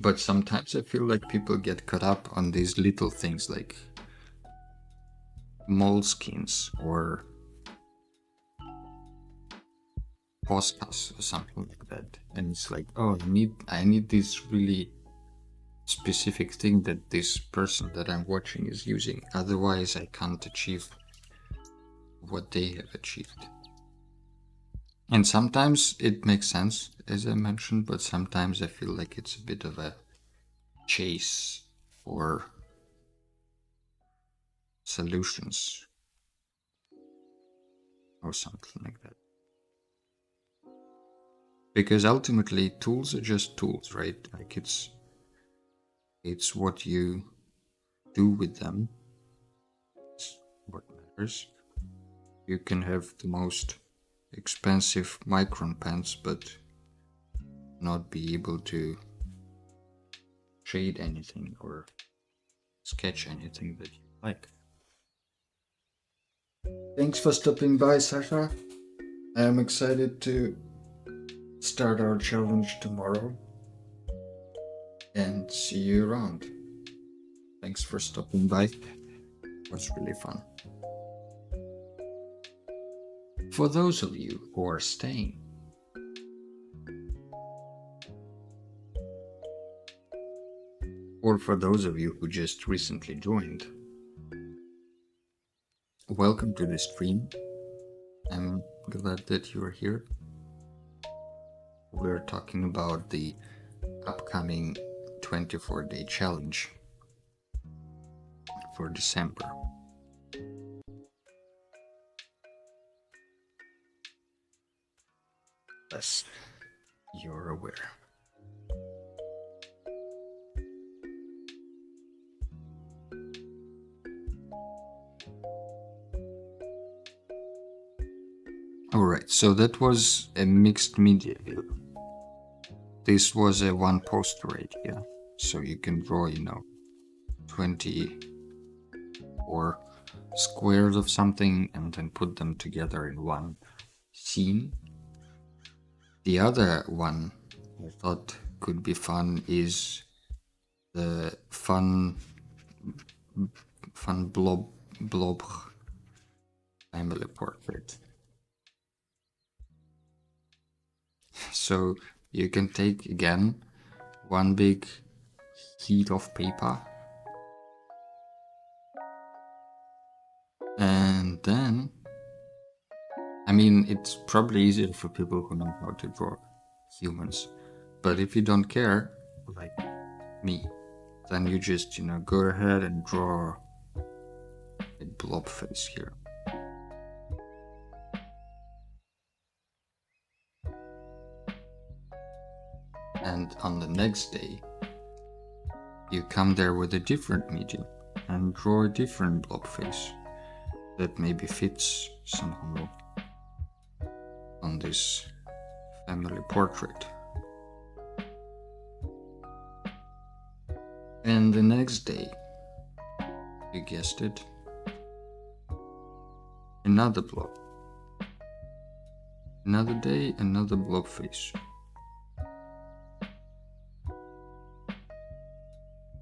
But sometimes I feel like people get caught up on these little things like moleskins or postas or something like that, and it's like, oh, I need this really specific thing that this person that I'm watching is using. Otherwise, I can't achieve what they have achieved. And sometimes it makes sense, as I mentioned, but sometimes I feel like it's a bit of a chase for solutions or something like that. Because ultimately, tools are just tools, right? Like it's what you do with them. It's what matters. You can have the most expensive micron pens, but not be able to shade anything or sketch anything that you like. Thanks for stopping by, Sasha. I'm excited to start our challenge tomorrow and see you around. Thanks for stopping by. It was really fun. For those of you who are staying, or for those of you who just recently joined, welcome to the stream. I'm glad that you are here. We're talking about the upcoming 24-day challenge for December. As you're aware. Alright, so that was a mixed media view. This was a one poster idea, so you can draw, 24 squares of something and then put them together in one scene. The other one I thought could be fun is the fun blob family portrait. So you can take again one big sheet of paper and then, I mean, it's probably easier for people who know how to draw humans, but if you don't care, like me, then you just, go ahead and draw a blob face here. And on the next day, you come there with a different medium and draw a different blob face that maybe fits somehow on this family portrait. And the next day, you guessed it, another blob. Another day, another blob face.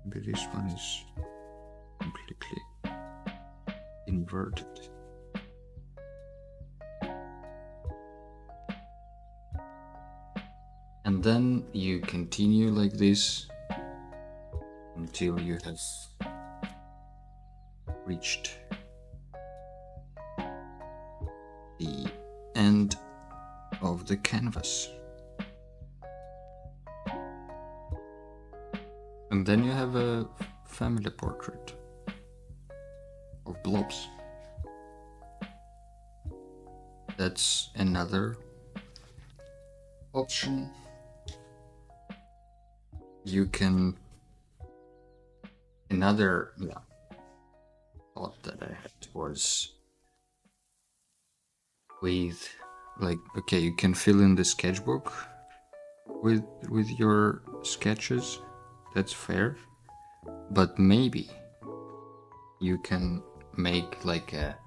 Maybe this one is completely inverted. And then you continue like this until you have reached the end of the canvas. And then you have a family portrait of blobs. That's another option. You can, another thought that I had was with, like, okay, you can fill in the sketchbook with your sketches. That's fair, but maybe you can make like a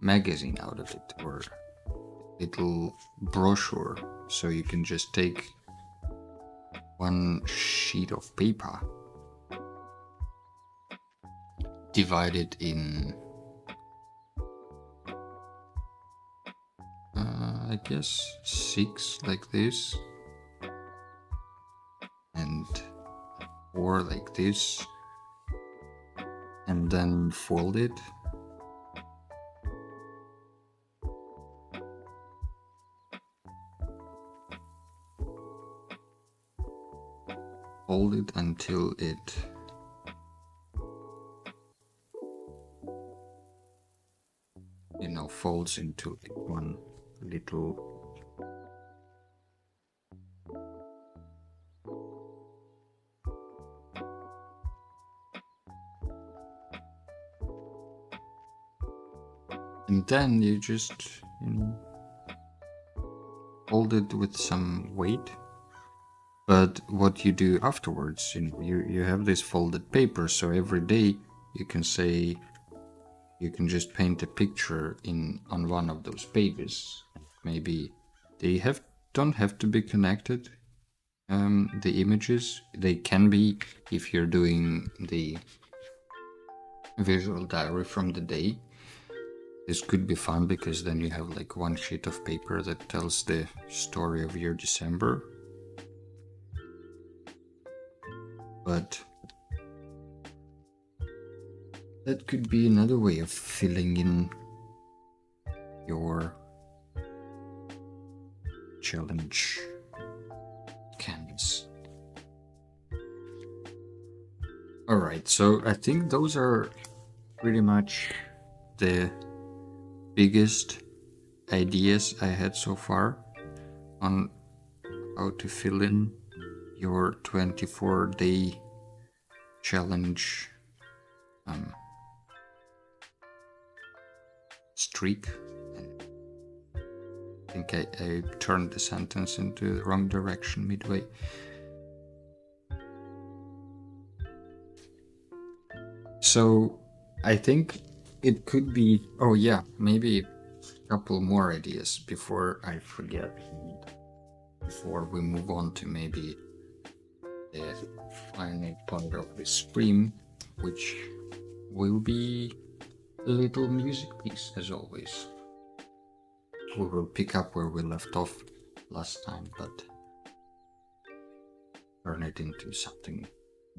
magazine out of it or a little brochure, so you can just take one sheet of paper, divide it in I guess 6 like this and before, like this, and then fold it. Hold it until it folds into one little and then you just hold it with some weight. But what you do afterwards, you have this folded paper, so every day you can say, you can just paint a picture on one of those pages. Maybe they don't have to be connected. The images, they can be if you're doing the visual diary from the day. This could be fun because then you have like one sheet of paper that tells the story of your December. But that could be another way of filling in your challenge canvas. Alright, so I think those are pretty much the biggest ideas I had so far on how to fill in your 24-day challenge streak. I think I turned the sentence into the wrong direction midway. So I think it could be, oh yeah, maybe a couple more ideas before I forget, before we move on to maybe the final part of the stream, which will be a little music piece as always. We will pick up where we left off last time, but turn it into something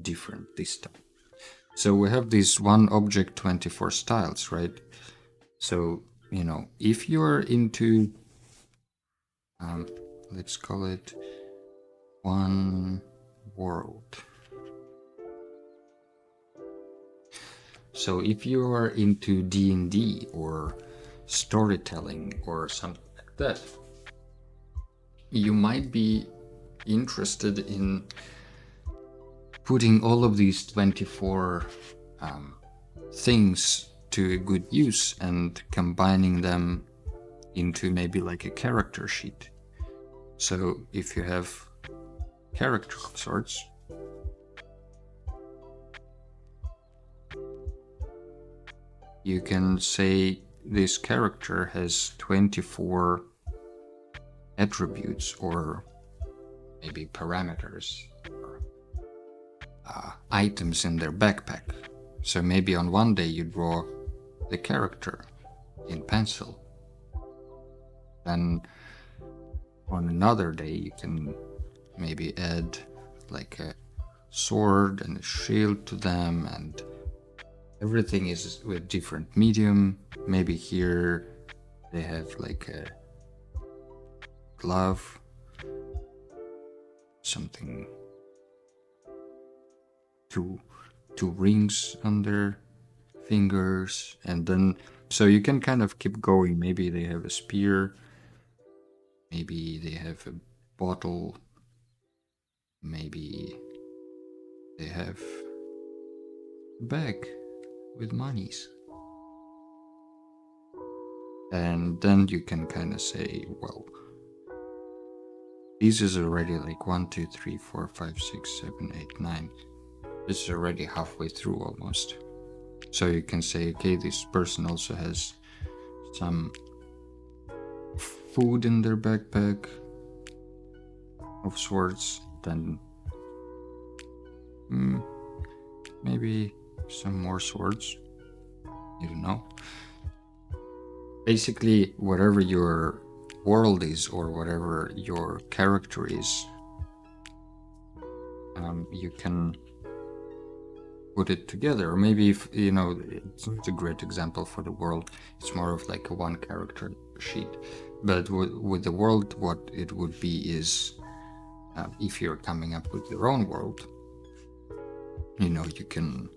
different this time. So we have this one object 24 styles, right? So, if you're into, let's call it one world. So if you are into D&D or storytelling or something like that, you might be interested in putting all of these 24 things to a good use and combining them into maybe like a character sheet. So if you have character of sorts, you can say this character has 24 attributes or maybe parameters or items in their backpack. So maybe on one day you draw the character in pencil. Then on another day you can maybe add like a sword and a shield to them, and everything is with different medium. Maybe here they have like a glove, something, two rings on their fingers, and then so you can kind of keep going. Maybe they have a spear, maybe they have a bottle, maybe they have a bag with monies. And then you can kind of say, well, this is already like 1, 2, 3, 4, 5, 6, 7, 8, 9. This is already halfway through almost. So you can say, okay, this person also has some food in their backpack of sorts, then maybe some more swords, you don't know. Basically, whatever your world is or whatever your character is, you can put it together. Or maybe if, you know, it's not a great example for the world, it's more of like a one character sheet. But with the world, what it would be is, if you're coming up with your own world, you know, you can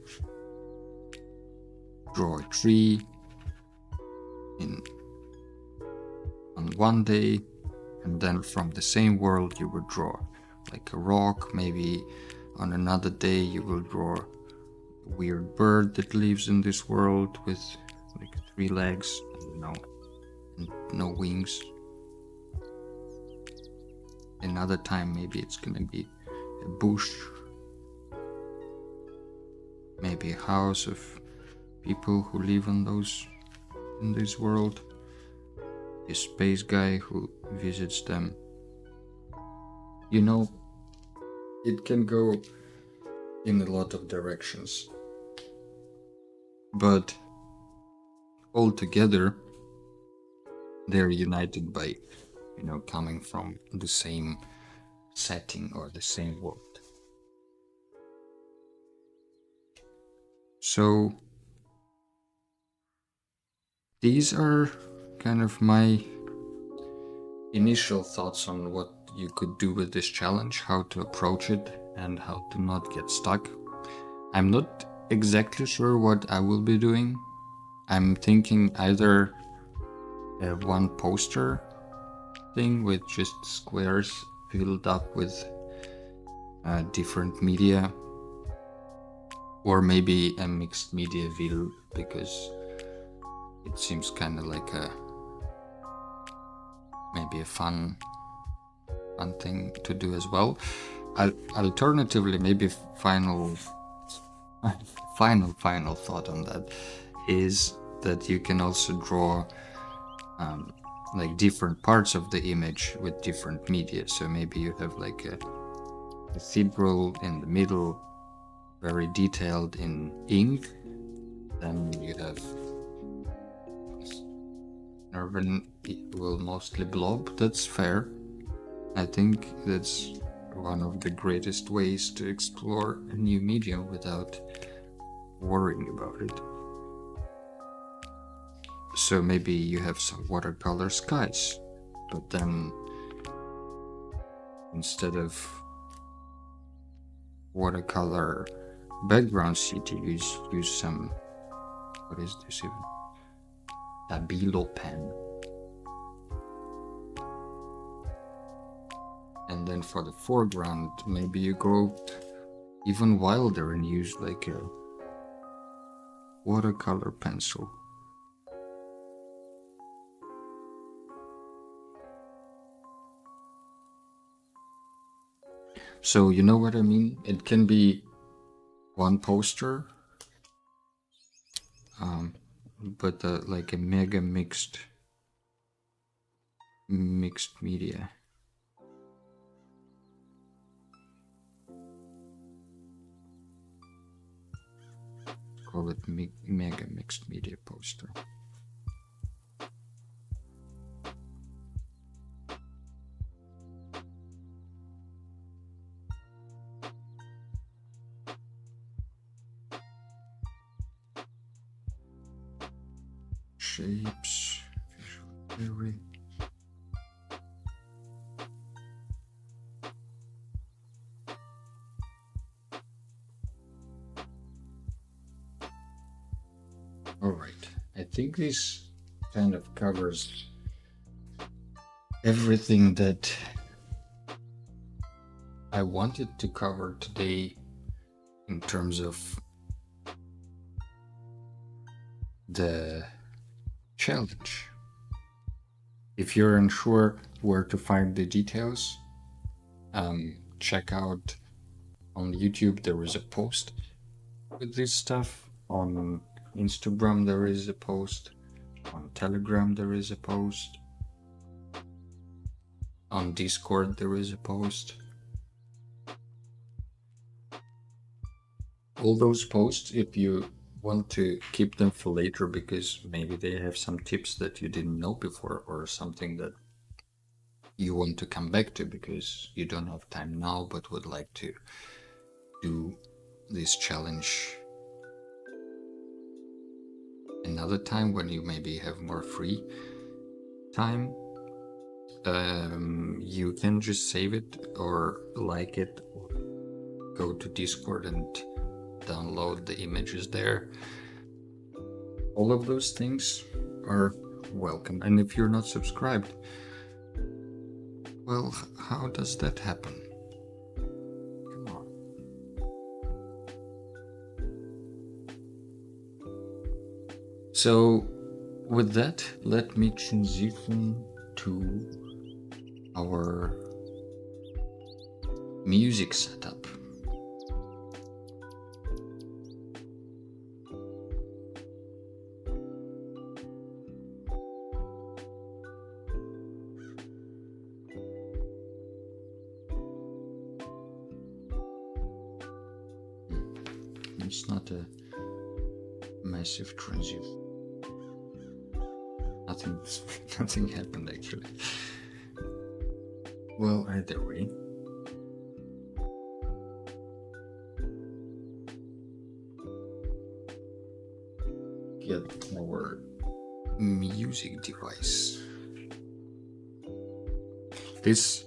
draw a tree on one day, and then from the same world you would draw like a rock. Maybe on another day you will draw a weird bird that lives in this world with like 3 legs, and no wings. Another time maybe it's gonna be a bush, maybe a house of people who live in this world, a space guy who visits them. You know, it can go in a lot of directions, but altogether they're united by, you know, coming from the same setting or the same world. So these are kind of my initial thoughts on what you could do with this challenge, how to approach it, and how to not get stuck. I'm not exactly sure what I will be doing. I'm thinking either a one poster thing with just squares filled up with different media, or maybe a mixed media wheel, because it seems kind of like maybe a fun thing to do as well. Alternatively, maybe final thought on that is that you can also draw like different parts of the image with different media. So maybe you have like a cathedral in the middle, very detailed in ink. Then you have urban, will mostly blob. That's fair. I think that's one of the greatest ways to explore a new medium without worrying about it. So maybe you have some watercolor skies, but then instead of watercolor background sheet, you use some, what is this even? Stabilo pen. And then for the foreground, maybe you go even wilder and use like a watercolor pencil. So you know what I mean? It can be one poster, but like a mega mixed media. Call it mega mixed media poster. Shapes, visual theory. All right, I think this kind of covers everything that I wanted to cover today in terms of the challenge. If you're unsure where to find the details, check out on YouTube. There is a post with this stuff. On Instagram there is a post. On Telegram there is a post. On Discord there is a post. All those posts, if you want to keep them for later because maybe they have some tips that you didn't know before, or something that you want to come back to because you don't have time now but would like to do this challenge another time when you maybe have more free time, you can just save it or like it, or go to Discord and download the images there. All of those things are welcome. And if you're not subscribed, well, how does that happen? Come on. So, with that, let me transition to our music setup. It's not a massive transition. Nothing happened actually. Well, either way. Get our music device. This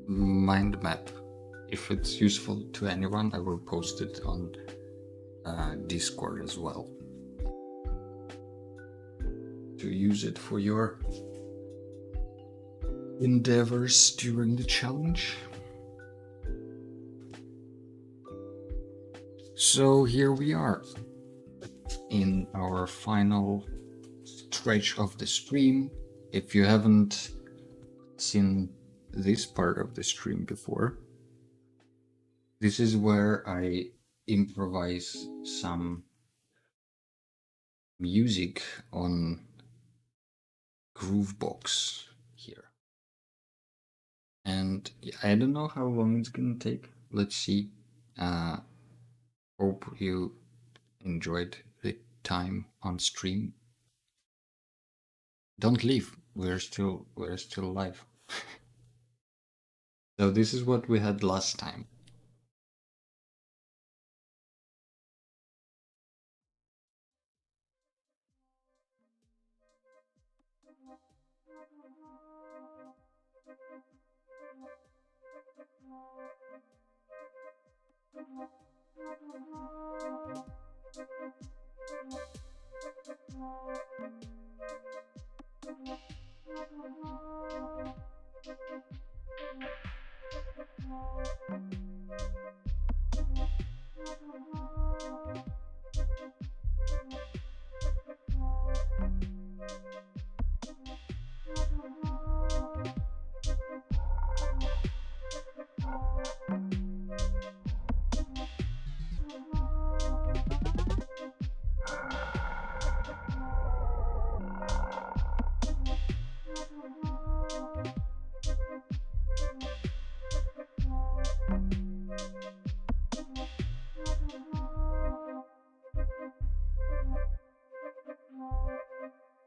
mind map, if it's useful to anyone, I will post it on Discord as well, to use it for your endeavors during the challenge. So here we are in our final stretch of the stream. If you haven't seen this part of the stream before, this is where I improvise some music on Groovebox here. And I don't know how long it's gonna take. Let's see. Hope you enjoyed the time on stream. Don't leave. We're still live. So this is what we had last time.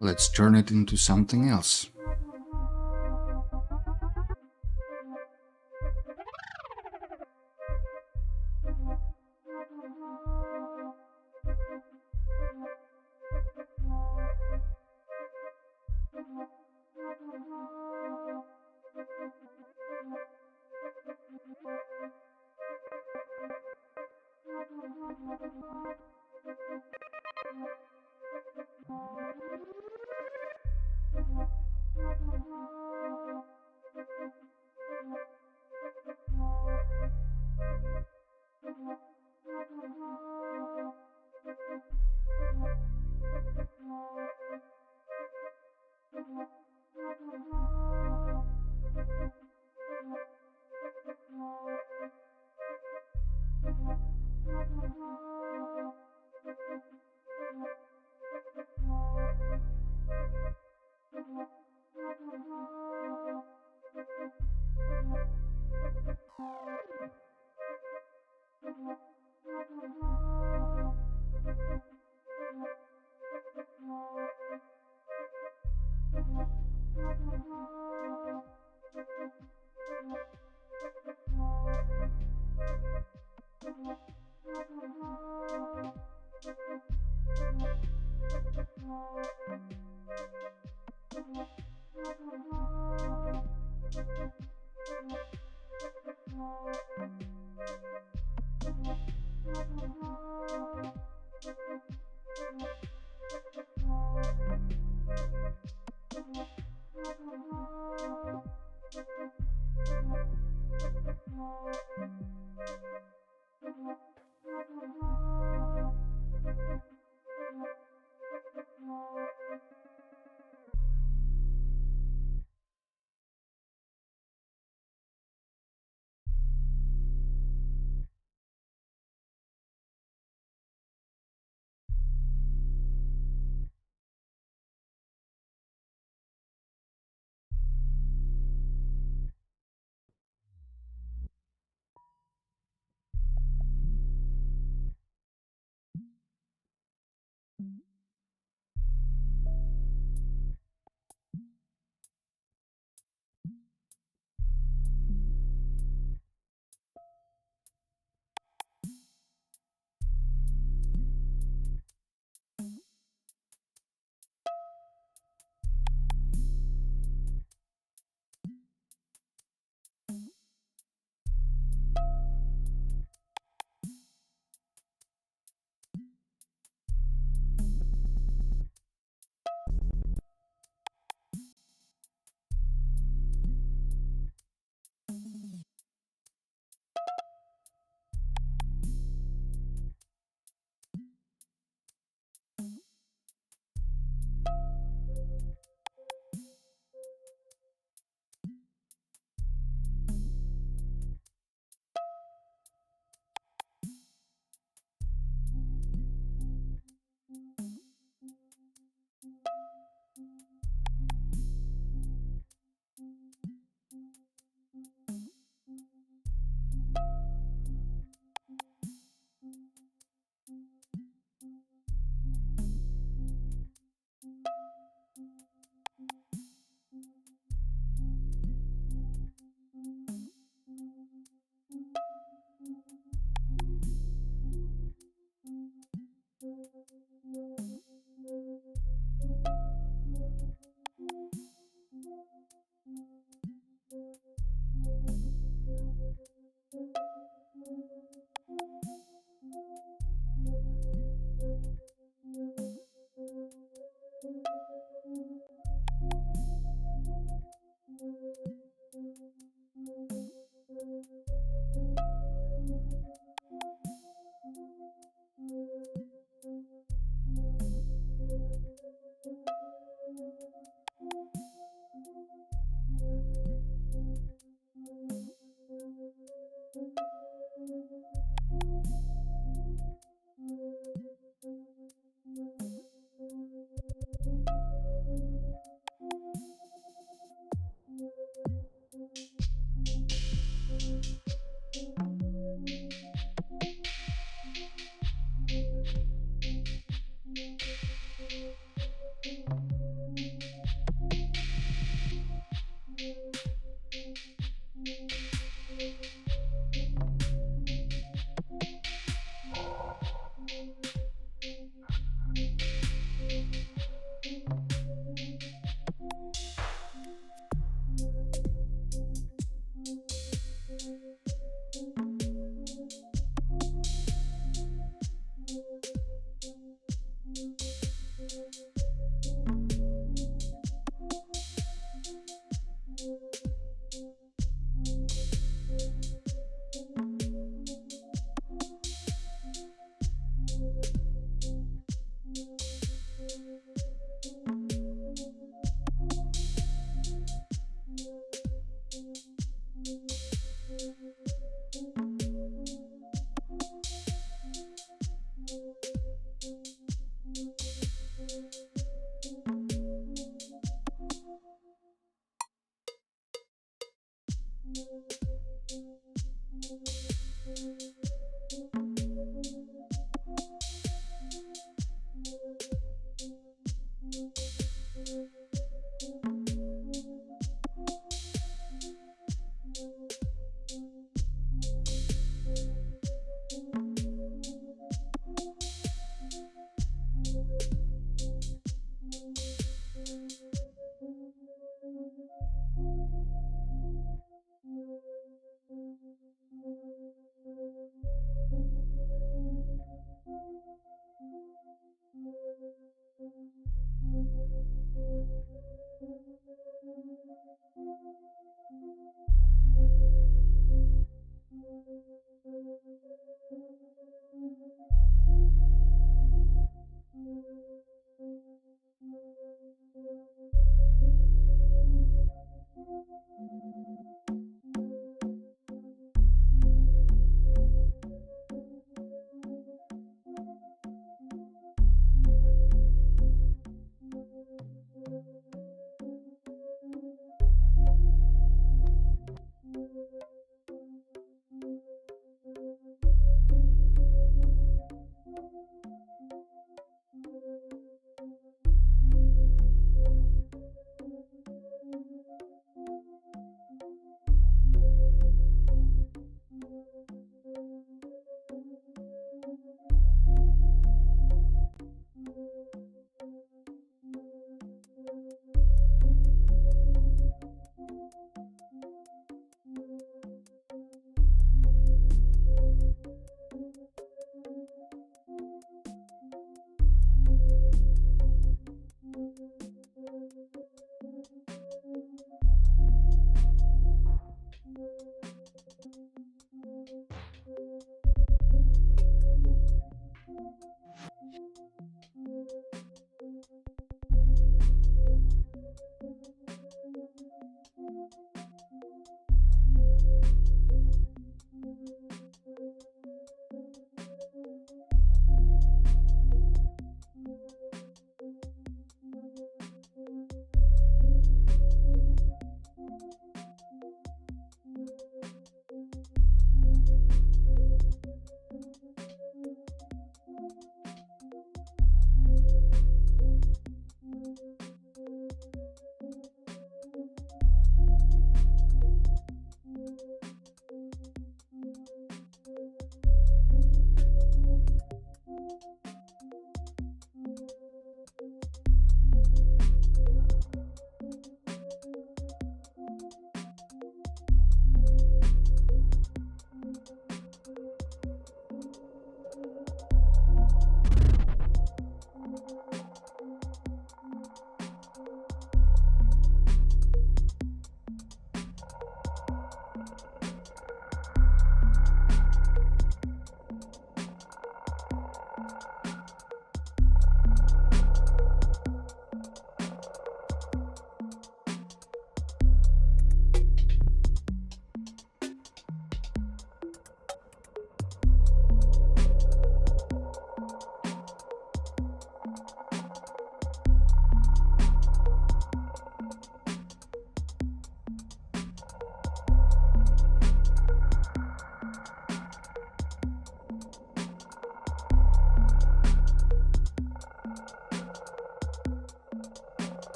Let's turn it into something else.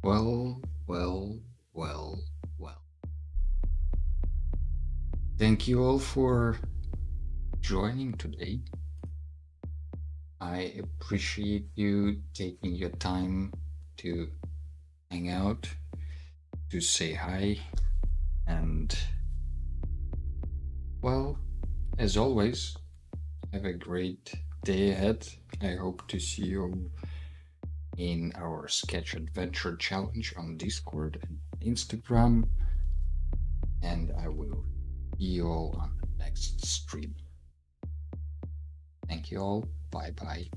Well, well, well, well. Thank you all for joining today. I appreciate you taking your time to hang out, to say hi, and, well, as always, have a great day ahead. I hope to see you in our Sketch Adventure Challenge on Discord and Instagram, and I will see you all on the next stream. Thank you all. Bye bye.